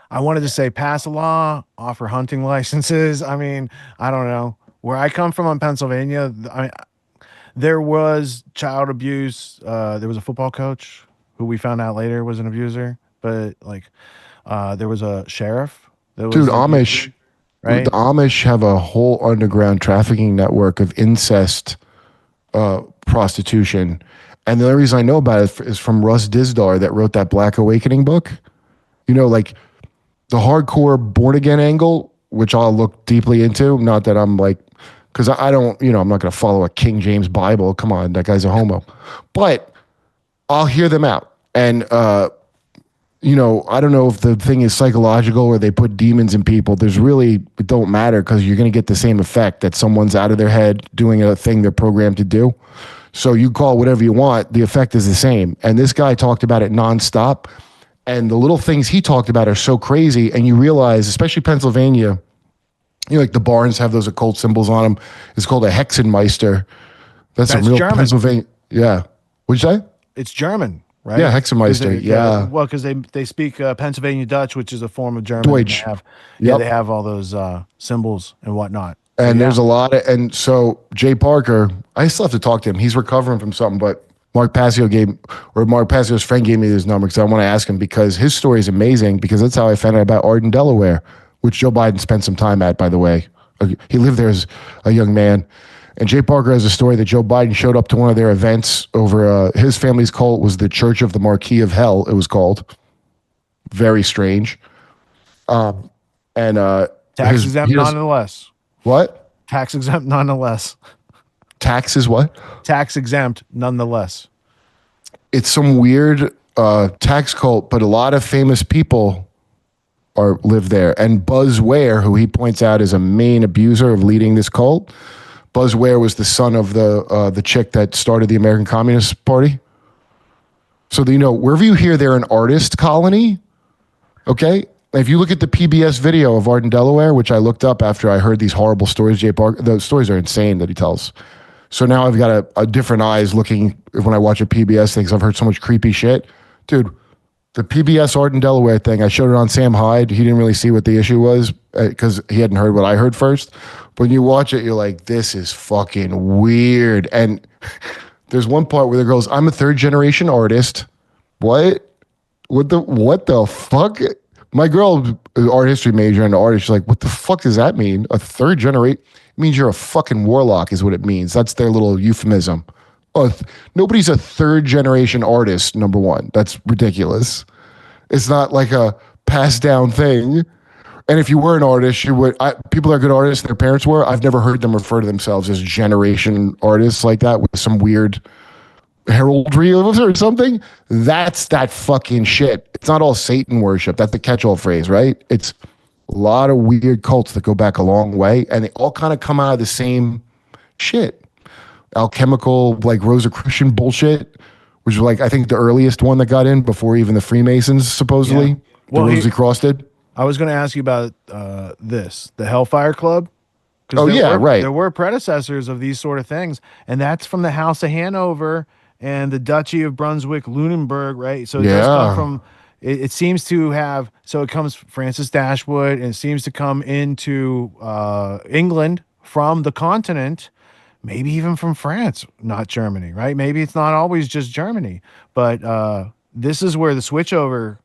I wanted to say pass a law, offer hunting licenses. I mean, I don't know. Where I come from in Pennsylvania, there was child abuse. There was a football coach who we found out later was an abuser. But like, there was a sheriff. That was Amish. Right? The Amish have a whole underground trafficking network of incest prostitution. And the only reason I know about it is from Russ Dizdar that wrote that Black Awakening book. You know, like the hardcore born again angle, which I'll look deeply into. Not that I'm like, because I don't, you know, I'm not going to follow a King James Bible. Come on, that guy's a homo. But I'll hear them out. And, you know, I don't know if the thing is psychological or they put demons in people. There's really, it don't matter because you're going to get the same effect that someone's out of their head doing a thing they're programmed to do. So you call whatever you want, the effect is the same. And this guy talked about it nonstop. And the little things he talked about are so crazy. And you realize, especially Pennsylvania, you know, like the barns have those occult symbols on them. It's called a Hexenmeister. That's a real German. Pennsylvania. Yeah. What'd you say? It's German. Right? Yeah, Hexenmeister. Yeah. Well, because they speak Pennsylvania Dutch, which is a form of German. Deutsch. They have all those symbols and whatnot. And there's a lot of, and so Jay Parker, I still have to talk to him. He's recovering from something, but Mark Passio's friend gave me his number because I want to ask him because his story is amazing because that's how I found out about Arden, Delaware, which Joe Biden spent some time at, by the way. He lived there as a young man. And Jay Parker has a story that Joe Biden showed up to one of their events over his family's cult was the Church of the Marquis of Hell, it was called. Very strange. Tax exempt nonetheless. What? Tax exempt nonetheless. Tax is what? Tax exempt nonetheless. It's some weird tax cult, but a lot of famous people live there. And Buzz Ware, who he points out is a main abuser of leading this cult. Buzz Ware was the son of the chick that started the American Communist Party. So wherever you hear they're an artist colony, okay? If you look at the PBS video of Art in Delaware, which I looked up after I heard these horrible stories, Jay Parker, the stories are insane that he tells. So now I've got a different eyes looking when I watch a PBS thing because I've heard so much creepy shit. Dude, the PBS Art in Delaware thing, I showed it on Sam Hyde. He didn't really see what the issue was because he hadn't heard what I heard first. But when you watch it, you're like, this is fucking weird. And there's one part where the girl goes, I'm a third generation artist. What? What the fuck? My girl, art history major and artist, she's like, what the fuck does that mean? A third generation? It means you're a fucking warlock is what it means. That's their little euphemism. Nobody's a third generation artist, number one. That's ridiculous. It's not like a passed down thing. And if you were an artist, people are good artists and their parents were. I've never heard them refer to themselves as generation artists like that with some weird heraldry or something. That's that fucking shit. It's not all Satan worship. That's the catch-all phrase, right? It's a lot of weird cults that go back a long way, and they all kind of come out of the same shit. Alchemical, like Rosicrucian bullshit, which was like, I think the earliest one that got in before even the Freemasons, supposedly. Yeah. Well, the Rosy Cross did. I was going to ask you about the Hellfire Club. Oh, yeah, right. There were predecessors of these sort of things, and that's from the House of Hanover and the Duchy of Brunswick-Lunenburg, right? So it does come from, it seems to have, so it comes Francis Dashwood, and it seems to come into England from the continent, maybe even from France, not Germany, right? Maybe it's not always just Germany, but this is where the switchover,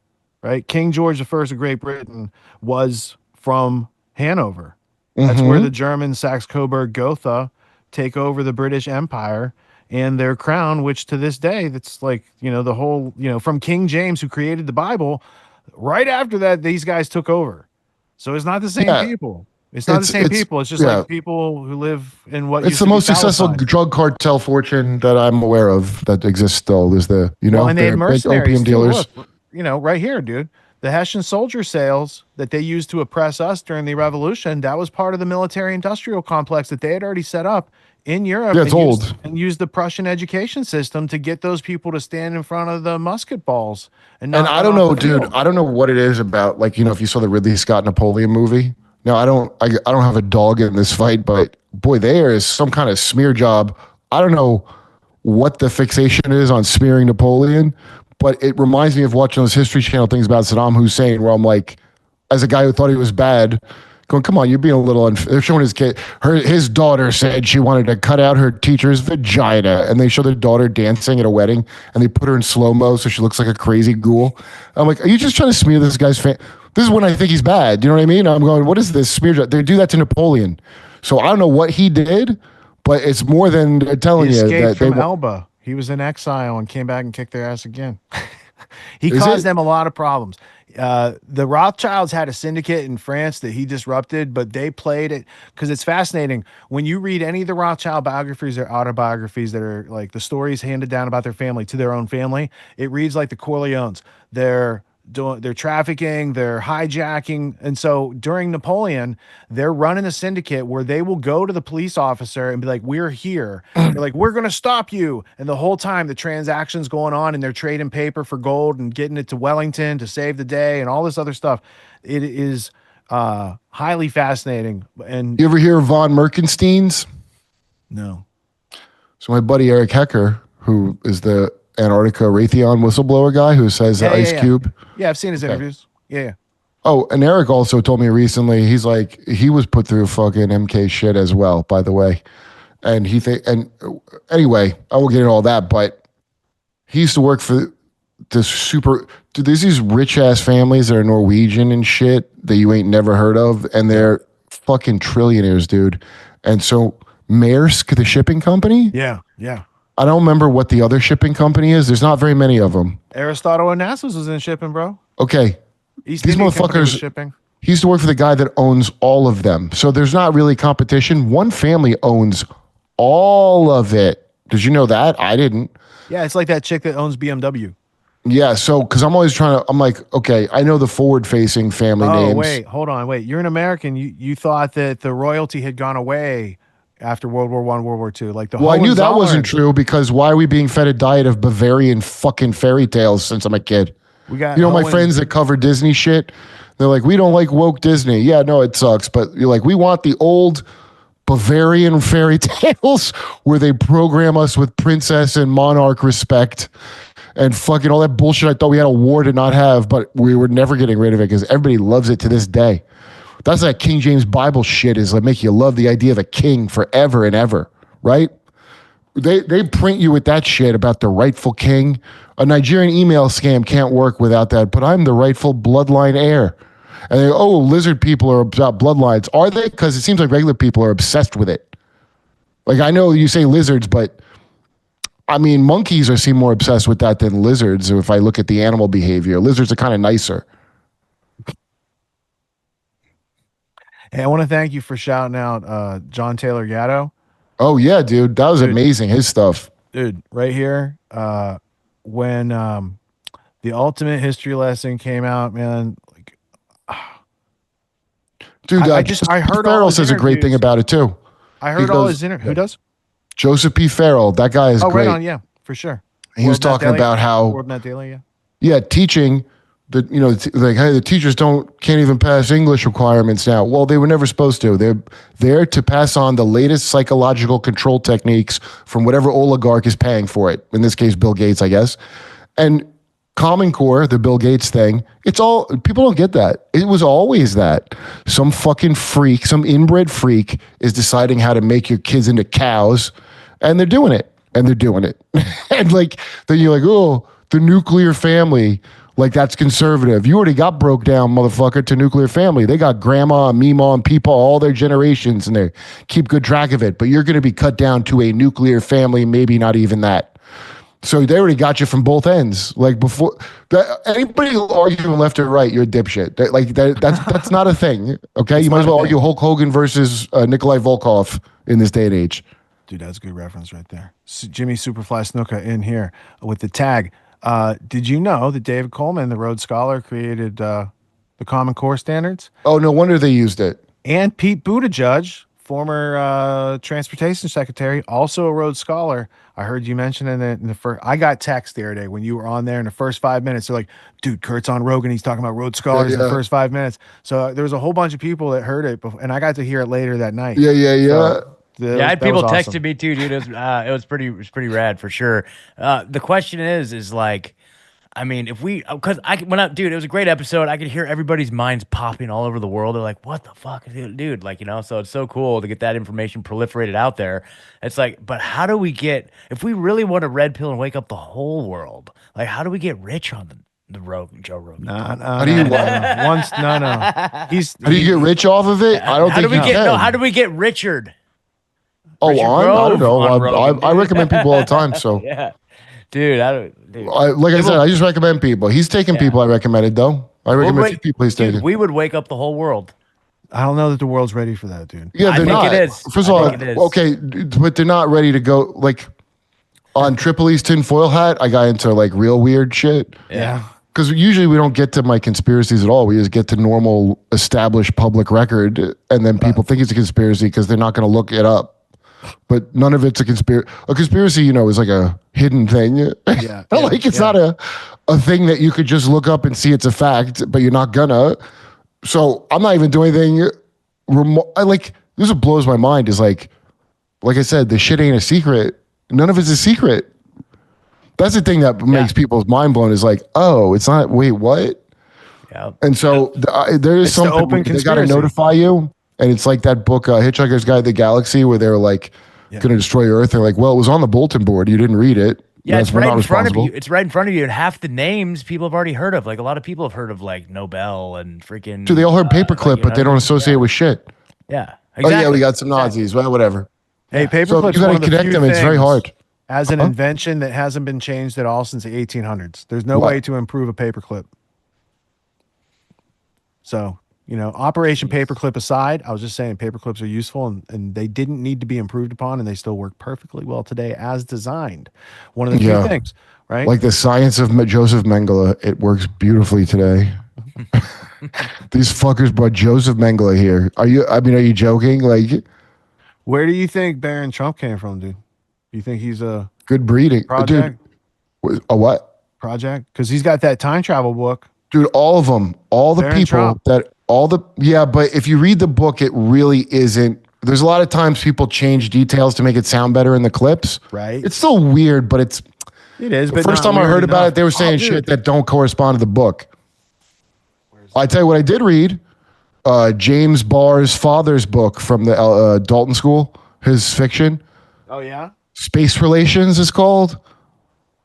right? King George I of Great Britain was from Hanover. That's where the German Saxe-Coburg-Gotha take over the British Empire and their crown, which to this day, that's like, the whole, from King James, who created the Bible, right after that, these guys took over. So it's not the same people. It's not the same people. It's just like people who live in what it's the most successful drug cartel fortune that I'm aware of that exists still is the, and they had mercenaries opium dealers. Look, right here, dude. The Hessian soldier sales that they used to oppress us during the revolution, that was part of the military industrial complex that they had already set up in Europe. Yeah, it's old. And used the Prussian education system to get those people to stand in front of the musket balls. And I don't know, dude. I don't know what it is about, like, if you saw the Ridley Scott Napoleon movie. Now, I don't have a dog in this fight, but boy, there is some kind of smear job. I don't know what the fixation is on smearing Napoleon, but it reminds me of watching those History Channel things about Saddam Hussein, where I'm like, as a guy who thought he was bad, going, come on, you're being a little unfair. They're showing his kid, his daughter said she wanted to cut out her teacher's vagina, and they show their daughter dancing at a wedding, and they put her in slow-mo so she looks like a crazy ghoul. I'm like, are you just trying to smear this guy's fan? This is when I think he's bad. You know what I mean? I'm going, what is this smear job? They do that to Napoleon. So I don't know what he did, but it's more than they're telling you. He escaped from Elba. He was in exile and came back and kicked their ass again. He caused them a lot of problems. The Rothschilds had a syndicate in France that he disrupted, but they played it because it's fascinating. When you read any of the Rothschild biographies or autobiographies that are like the stories handed down about their family to their own family, it reads like the Corleones. They're trafficking, they're hijacking. And so during Napoleon, they're running a syndicate where they will go to the police officer and be like, we're here. They're like, we're going to stop you. And the whole time the transaction's going on and they're trading paper for gold and getting it to Wellington to save the day and all this other stuff. It is highly fascinating. And you ever hear of von Merkensteins? No. So my buddy Eric Hecker, who is the Antarctica Raytheon whistleblower guy who says Ice Cube. Yeah, I've seen his interviews. Yeah. Oh, and Eric also told me recently, he's like, he was put through fucking MK shit as well, by the way. And anyway, I won't get into all that, but he used to work for this dude, there's these rich ass families that are Norwegian and shit that you ain't never heard of. And they're fucking trillionaires, dude. And so Maersk, the shipping company. Yeah, yeah. I don't remember what the other shipping company is. There's not very many of them. Aristotle Onassis was in shipping, bro. Okay. East These India Company was motherfuckers, shipping. he used to work for the guy that owns all of them. So there's not really competition. One family owns all of it. Did you know that? I didn't. Yeah, it's like that chick that owns BMW. Yeah, so because I'm always trying to, I'm like, okay, I know the forward-facing family names. Oh, wait, hold on, wait. You're an American. You thought that the royalty had gone away after World War I, World War II. Like the Well, I knew that Hohenzollern. wasn't true because why are we being fed a diet of Bavarian fucking fairy tales since I'm a kid? We got You know, my friends that cover Disney shit, they're like, we don't like woke Disney. Yeah, no, it sucks. But you're like, we want the old Bavarian fairy tales where they program us with princess and monarch respect and fucking all that bullshit I thought we had a war to not have, but we were never getting rid of it because everybody loves it to this day. That's that King James Bible shit is like make you love the idea of a king forever and ever, right? They print you with that shit about the rightful king. A Nigerian email scam can't work without that, but I'm the rightful bloodline heir. And they go, oh, lizard people are about bloodlines. Are they? Because it seems like regular people are obsessed with it. Like I know you say lizards, but I mean, monkeys seem more obsessed with that than lizards. If I look at the animal behavior, lizards are kind of nicer. Hey, I want to thank you for shouting out John Taylor Gatto. Oh yeah, dude, that was amazing. His stuff, dude, right here. When the Ultimate History Lesson came out, man, like, dude. I heard all Farrell his says a great thing interviews. about it too. I heard all his interviews. Who does? Joseph P. Farrell. That guy is great. Right on, yeah, for sure. He was talking about how WorldNet Daily, teaching that like hey, the teachers can't even pass English requirements now. Well, they were never supposed to. They're there to pass on the latest psychological control techniques from whatever oligarch is paying for it. In this case, Bill Gates, I guess. And Common Core, the Bill Gates thing, it's all people don't get that. It was always that. Some fucking freak, some inbred freak is deciding how to make your kids into cows, and they're doing it. And they're doing it. And like then you're like, oh, the nuclear family, like that's conservative. You already got broke down, motherfucker, to nuclear family. They got grandma and meemaw and people, all their generations, and they keep good track of it. But you're gonna be cut down to a nuclear family, maybe not even that. So they already got you from both ends. Like before, anybody arguing left or right, you're a dipshit. That's not a thing. Okay, you might as well argue Hulk Hogan versus Nikolai Volkov in this day and age. Dude, that's a good reference right there. Jimmy Superfly Snuka in here with the tag. Did you know that David Coleman, the Rhodes Scholar, created the Common Core standards? Oh, no wonder they used it. And Pete Buttigieg, former transportation secretary, also a Rhodes Scholar. I heard you mention it in the first. I got text the other day when you were on there in the first 5 minutes. They're like, dude, Kurt's on Rogan. He's talking about Rhodes Scholars in the first 5 minutes. So there was a whole bunch of people that heard it, and I got to hear it later that night. Yeah. So, I had people awesome. texting me too, dude. It was pretty rad for sure. The question is like, I mean, if we, because dude, it was a great episode. I could hear everybody's minds popping all over the world. They're like, what the fuck, dude? Like, so it's so cool to get that information proliferated out there. It's like, but how do we if we really want to red pill and wake up the whole world, like, how do we get rich on the Rogan, Joe Rogan? How do you no. How do you get rich off of it? I don't think you can. No, how do we get Richard? Oh, Richard I don't know. Rogan, I recommend people all the time. So yeah, dude, like I said, I just recommend people. He's taking people I recommended though. I recommend people he's taking. We would wake up the whole world. I don't know that the world's ready for that, dude. Yeah, they're not. It is. First of all, okay, but they're not ready to go. Like on Tripoli's tinfoil hat, I got into like real weird shit. Yeah. Because usually we don't get to my conspiracies at all. We just get to normal established public record, and then people think it's a conspiracy because they're not going to look it up. But none of it's a conspiracy. A conspiracy, is like a hidden thing. Yeah. It's not a thing that you could just look up and see it's a fact, but you're not gonna. So I'm not even doing anything. This is what blows my mind is like I said, the shit ain't a secret. None of it's a secret. That's the thing that makes people's mind blown is like, oh, it's not, wait, what? Yeah. And so there is something they got to notify you. And it's like that book, Hitchhiker's Guide to the Galaxy, where they're like going to destroy Earth. They're like, well, it was on the bulletin board. You didn't read it. Yeah, it's right in front of you. It's right in front of you. And half the names people have already heard of. Like a lot of people have heard of like Nobel and freaking. Dude, they all heard paperclip, but they don't associate with shit. Yeah. Exactly. Oh, yeah, we got some Nazis. Well, whatever. Hey, So paperclip's you got one to of the connect few them. It's very things hard. as an Huh? invention that hasn't been changed at all since the 1800s. There's no What? way to improve a paperclip. So, Operation Paperclip aside, I was just saying paperclips are useful and they didn't need to be improved upon and they still work perfectly well today as designed. One of the few Yeah. things, right? Like the science of Joseph Mengele, it works beautifully today. These fuckers brought Joseph Mengele here. Are you joking? Like, Where do you think Barron Trump came from, dude? Do you think he's a good breeding. project? A what? Project? Because he's got that time travel book. Dude, all of them, all the Barron people Trump. yeah, but if you read the book, it really isn't. There's a lot of times people change details to make it sound better in the clips. Right. It's still weird, but It is, the but first not time I weird heard about enough. it, they were saying Dude. shit that don't correspond to the book. I tell you what I did read, James Barr's father's book from the Dalton School, his fiction, Oh, yeah? Space Relations is called.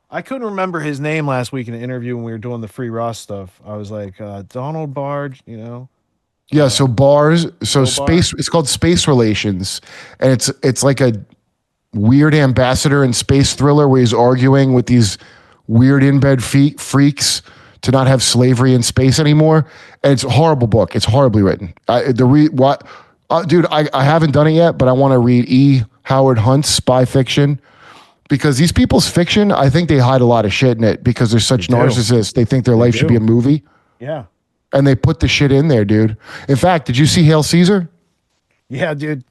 I couldn't remember his name last week in an interview when we were doing the free Ross stuff. I was like, Donald Barge, Yeah, so Bill space. It's called Space Relations, and it's like a weird ambassador in space thriller where he's arguing with these weird in bed freaks to not have slavery in space anymore. And it's a horrible book. It's horribly written. Dude, I haven't done it yet, but I want to read E. Howard Hunt's spy fiction. Because these people's fiction, I think they hide a lot of shit in it because they're such They do. narcissists. They think their life should be a movie. Yeah. And they put the shit in there, dude. In fact, did you see Hail Caesar? Yeah, dude.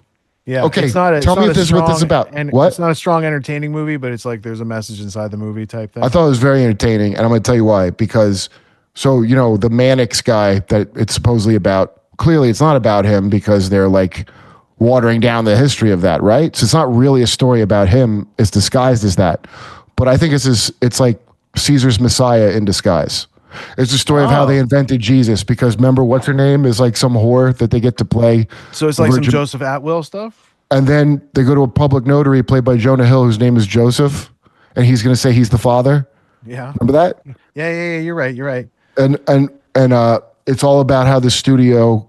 Yeah. Okay, It's not tell me what this is about. And What? It's not a strong, entertaining movie, but it's like there's a message inside the movie type thing. I thought it was very entertaining, and I'm going to tell you why. Because, the Mannix guy that it's supposedly about, clearly it's not about him because they're like watering down the history of that, right? So it's not really a story about him. It's disguised as that. But I think it's like Caesar's Messiah in disguise. It's a story of how they invented Jesus because remember what's her name is like some whore that they get to play. So it's like some Joseph Atwill stuff? And then they go to a public notary played by Jonah Hill whose name is Joseph and he's going to say he's the father. Yeah. Remember that? Yeah, you're right. And it's all about how the studio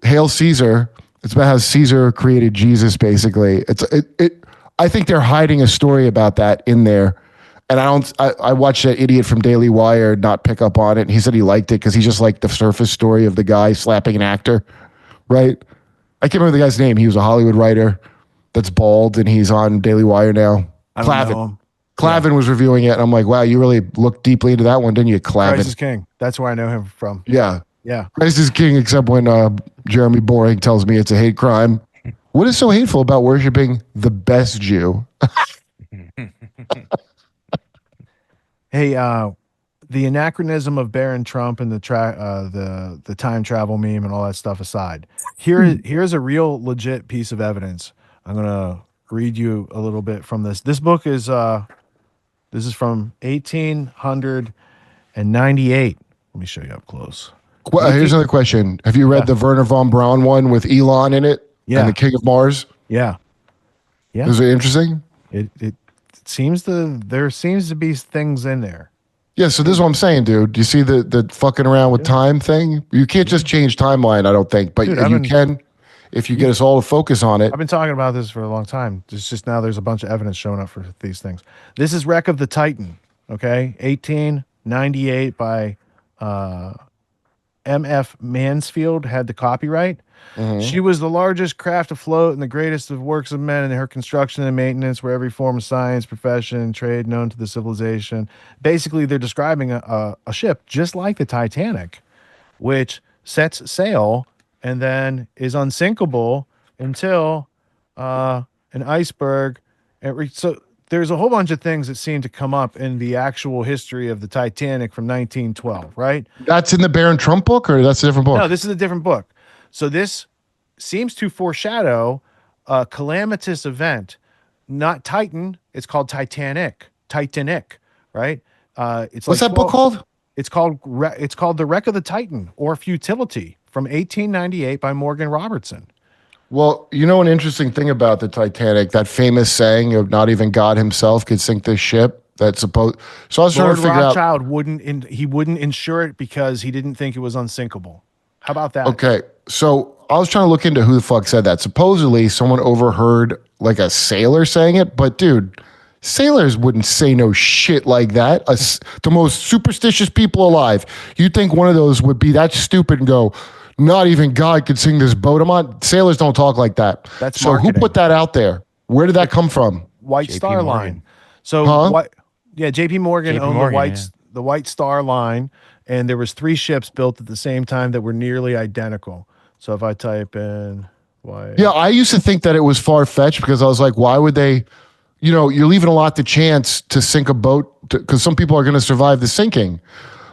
Hail Caesar. It's about how Caesar created Jesus, basically. I think they're hiding a story about that in there. And I watched that idiot from Daily Wire not pick up on it. And he said he liked it because he just liked the surface story of the guy slapping an actor, right? I can't remember the guy's name. He was a Hollywood writer that's bald and he's on Daily Wire now. I don't know him. Clavin was reviewing it. And I'm like, wow, you really looked deeply into that one, didn't you, Clavin? Christ is King. That's where I know him from. Yeah. Yeah. Christ is king, except when Jeremy Boring tells me it's a hate crime. What is so hateful about worshiping the best Jew? Hey, the anachronism of Barron Trump and the time travel meme and all that stuff aside, here's a real legit piece of evidence. I'm gonna read you a little bit from this. This book is this is from 1898. Let me show you up close. Well, here's another question. Have you read the Werner von Braun one with Elon in it? Yeah. And the King of Mars? Yeah. Is it interesting? It there seems to be things in there. Yeah, so this is what I'm saying, dude. Do you see the fucking around with time thing? You can't just change timeline, I don't think, but Dude, you can if you get us all to focus on it. I've been talking about this for a long time. It's just now there's a bunch of evidence showing up for these things. This is Wreck of the Titan, okay? 1898 by M.F. Mansfield had the copyright. She was the largest craft afloat and the greatest of works of men in her construction and maintenance, where every form of science, profession, trade known to the civilization. Basically, they're describing a ship just like the Titanic, which sets sail and then is unsinkable until an iceberg. So there's a whole bunch of things that seem to come up in the actual history of the Titanic from 1912, right? That's in the Barron Trump book, or that's a different book? No, this is a different book. So this seems to foreshadow a calamitous event, not Titan. It's called Titanic, right? What's that book called? It's called The Wreck of the Titan or Futility from 1898 by Morgan Robertson. Well, you know an interesting thing about the Titanic, that famous saying of not even God himself could sink this ship. That's supposed. So I was trying Lord to figure out. Rothschild wouldn't insure it because he didn't think it was unsinkable. How about that? Okay, so I was trying to look into who the fuck said that. Supposedly, someone overheard like a sailor saying it, but dude, sailors wouldn't say no shit like that. The most superstitious people alive. You think one of those would be that stupid and go, not even God could sing this boat I'm on? Sailors don't talk like that. That's so marketing. Who put that out there? Where did that come from? White JP Star Morgan. Line. So what? Yeah, JP Morgan owned the White Star Line, and there was 3 ships built at the same time that were nearly identical. So if I type in White, yeah, I used to think that it was far fetched because I was like, why would they? You know, you're leaving a lot to chance to sink a boat because some people are going to survive the sinking.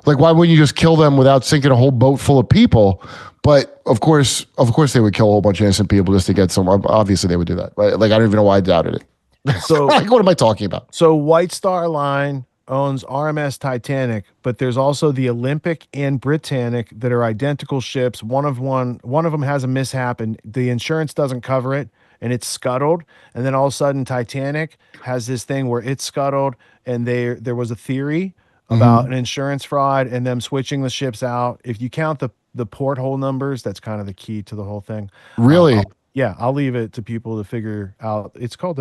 Like, why wouldn't you just kill them without sinking a whole boat full of people? But of course, they would kill a whole bunch of innocent people just to get some. Obviously, they would do that. Right? Like, I don't even know why I doubted it. So, like, what am I talking about? So, White Star Line owns RMS Titanic, but there's also the Olympic and Britannic that are identical ships. One of them has a mishap, and the insurance doesn't cover it, and it's scuttled. And then all of a sudden, Titanic has this thing where it's scuttled, and there was a theory about an insurance fraud and them switching the ships out. If you count the porthole numbers, that's kind of the key to the whole thing. Really? I'll leave it to people to figure out. It's called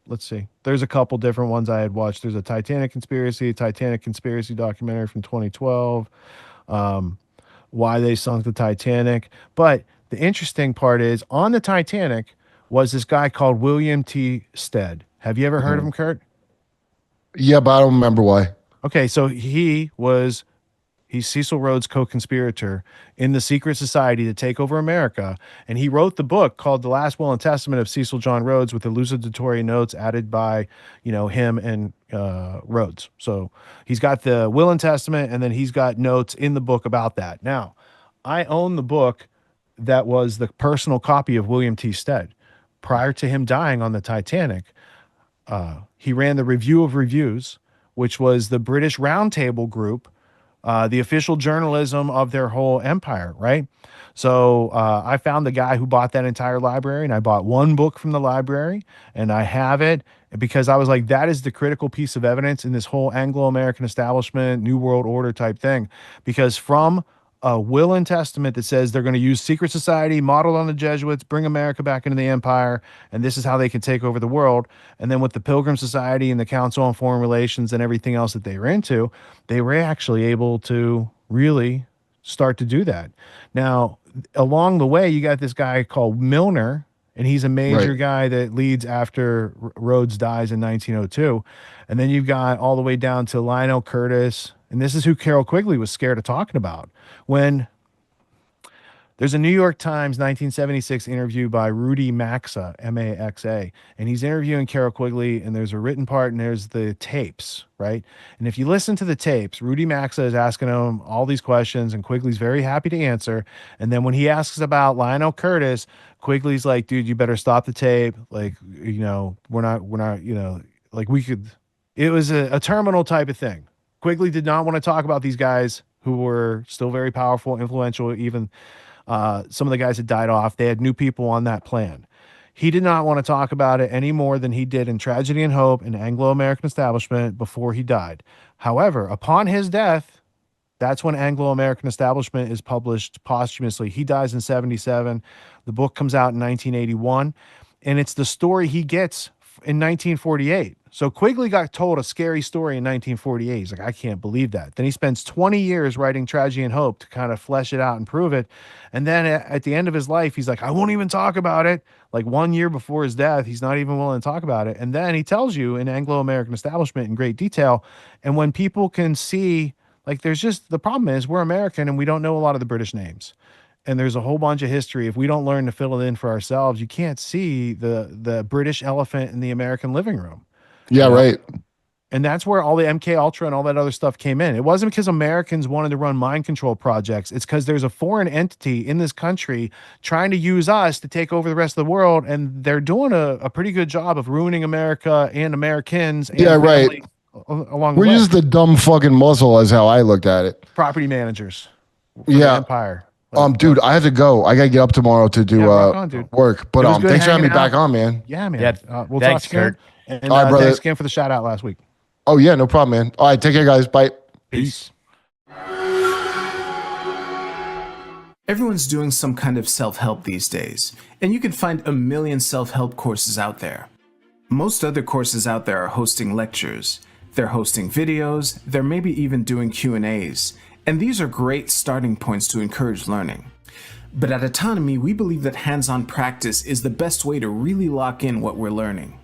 let's see. There's a couple different ones I had watched. There's a Titanic conspiracy documentary from 2012. Why they sunk the Titanic. But the interesting part is on the Titanic was this guy called William T. Stead. Have you ever heard of him, Kurt? Yeah, but I don't remember why. Okay, so he's Cecil Rhodes' co-conspirator in the secret society to take over America. And he wrote the book called The Last Will and Testament of Cecil John Rhodes with elucidatory notes added by, him and Rhodes. So he's got the will and testament, and then he's got notes in the book about that. Now, I own the book that was the personal copy of William T. Stead. Prior to him dying on the Titanic, he ran the Review of Reviews, which was the British Roundtable group, the official journalism of their whole empire, right? So I found the guy who bought that entire library, and I bought one book from the library, and I have it because I was like, that is the critical piece of evidence in this whole Anglo-American establishment, New World Order type thing. Because from a will and testament that says they're going to use secret society modeled on the Jesuits, bring America back into the empire, and this is how they can take over the world. And then with the Pilgrim Society and the Council on Foreign Relations and everything else that they were into, they were actually able to really start to do that. Now, along the way, you got this guy called Milner, and he's a major guy that leads after Rhodes dies in 1902. And then you've got all the way down to Lionel Curtis, and this is who Carroll Quigley was scared of talking about. When there's a New York Times 1976 interview by Rudy Maxa, M-A-X-A, and he's interviewing Carroll Quigley, and there's a written part and there's the tapes, right? And if you listen to the tapes, Rudy Maxa is asking him all these questions, and Quigley's very happy to answer. And then when he asks about Lionel Curtis, Quigley's like, dude, you better stop the tape. Like, we're not, like we could, it was a terminal type of thing. Quigley did not want to talk about these guys who were still very powerful, influential. Even some of the guys had died off. They had new people on that plan. He did not want to talk about it any more than he did in Tragedy and Hope and Anglo-American Establishment before he died. However, upon his death, that's when Anglo-American Establishment is published posthumously. He dies in 1977. The book comes out in 1981, and it's the story he gets in 1948. So Quigley got told a scary story in 1948. He's like, I can't believe that. Then he spends 20 years writing Tragedy and Hope to kind of flesh it out and prove it. And then at the end of his life, he's like, I won't even talk about it. Like 1 year before his death, he's not even willing to talk about it. And then he tells you in Anglo-American Establishment in great detail. And when people can see, like, there's just, the problem is we're American and we don't know a lot of the British names. And there's a whole bunch of history. If we don't learn to fill it in for ourselves, you can't see the British elephant in the American living room. Yeah, right. And that's where all the MK Ultra and all that other stuff came in. It wasn't because Americans wanted to run mind control projects. It's because there's a foreign entity in this country trying to use us to take over the rest of the world. And they're doing a pretty good job of ruining America and Americans. And right. Along We're just the dumb fucking muzzle is how I looked at it. Property managers. The empire. Dude, I have to go. I gotta get up tomorrow to do work. But thanks for having me back on, man. Yeah, man. Yeah, we'll thanks, talk soon. Kurt. And All right, brother. thanks again for the shout out last week. Oh yeah, no problem, man. All right, take care, guys. Bye. Peace. Everyone's doing some kind of self-help these days, and you can find a million self-help courses out there. Most other courses out there are hosting lectures. They're hosting videos, they're maybe even doing Q&As, and these are great starting points to encourage learning. But at Autonomy, we believe that hands-on practice is the best way to really lock in what we're learning.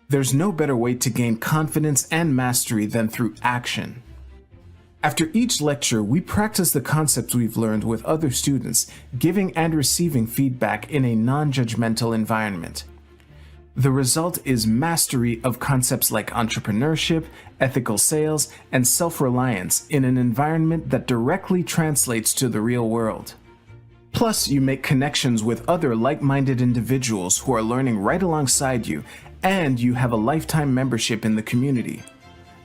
There's no better way to gain confidence and mastery than through action. After each lecture, we practice the concepts we've learned with other students, giving and receiving feedback in a non-judgmental environment. The result is mastery of concepts like entrepreneurship, ethical sales, and self-reliance in an environment that directly translates to the real world. Plus, you make connections with other like-minded individuals who are learning right alongside you, and you have a lifetime membership in the community.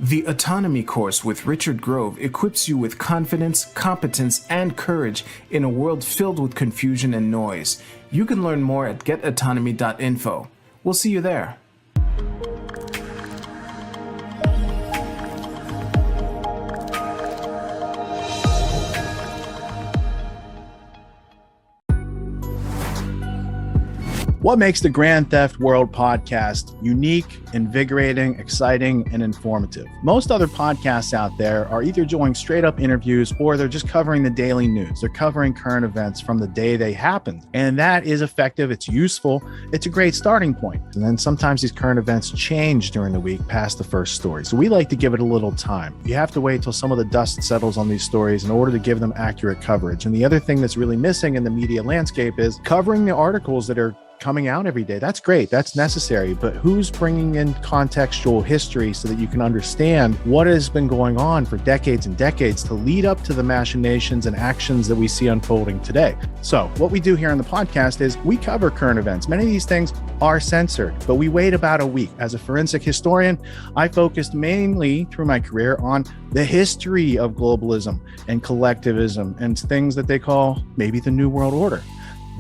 The Autonomy course with Richard Grove equips you with confidence, competence, and courage in a world filled with confusion and noise. You can learn more at getautonomy.info. We'll see you there. What makes the Grand Theft World podcast unique, invigorating, exciting, and informative? Most other podcasts out there are either doing straight up interviews or they're just covering the daily news. They're covering current events from the day they happened. And that is effective. It's useful. It's a great starting point. And then sometimes these current events change during the week past the first story. So we like to give it a little time. You have to wait till some of the dust settles on these stories in order to give them accurate coverage. And the other thing that's really missing in the media landscape is covering the articles that are coming out every day. That's great. That's necessary. But who's bringing in contextual history so that you can understand what has been going on for decades and decades to lead up to the machinations and actions that we see unfolding today? So what we do here on the podcast is we cover current events. Many of these things are censored, but we wait about a week. As a forensic historian, I focused mainly through my career on the history of globalism and collectivism and things that they call maybe the New World Order.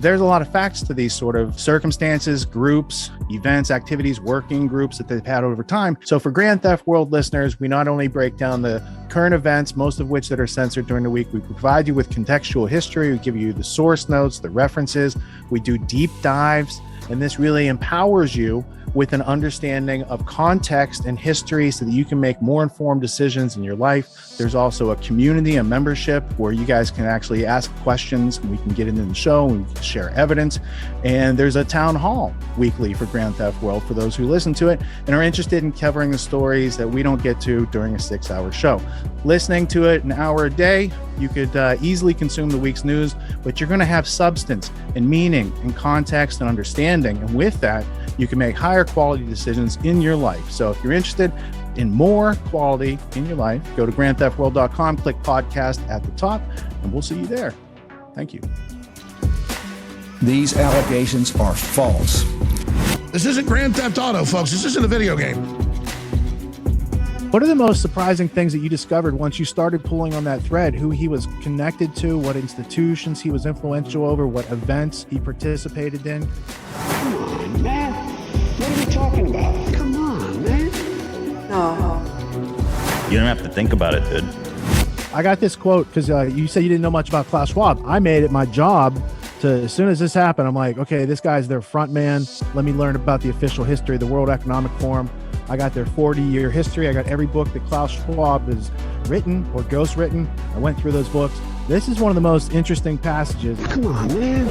There's a lot of facts to these sort of circumstances, groups, events, activities, working groups that they've had over time. So for Grand Theft World listeners, we not only break down the current events, most of which that are censored during the week, we provide you with contextual history, we give you the source notes, the references, we do deep dives, and this really empowers you with an understanding of context and history so that you can make more informed decisions in your life. There's also a community, a membership where you guys can actually ask questions and we can get into the show and we can share evidence. And there's a town hall weekly for Grand Theft World for those who listen to it and are interested in covering the stories that we don't get to during a 6-hour show. Listening to it an hour a day, you could easily consume the week's news, but you're going to have substance and meaning and context and understanding. And with that, you can make higher quality decisions in your life. So if you're interested in more quality in your life, go to grandtheftworld.com, click podcast at the top, and we'll see you there. Thank you. These allegations are false. This isn't Grand Theft Auto, folks. This isn't a video game. What are the most surprising things that you discovered once you started pulling on that thread? Who he was connected to, what institutions he was influential over, what events he participated in? Come on, man. What are we talking about? Come on, man. No. You don't have to think about it, dude. I got this quote because you said you didn't know much about Klaus Schwab. I made it my job to, as soon as this happened, I'm like, okay, this guy's their front man. Let me learn about the official history of the World Economic Forum. I got their 40-year history. I got every book that Klaus Schwab has written or ghostwritten. I went through those books. This is one of the most interesting passages. Come on, man.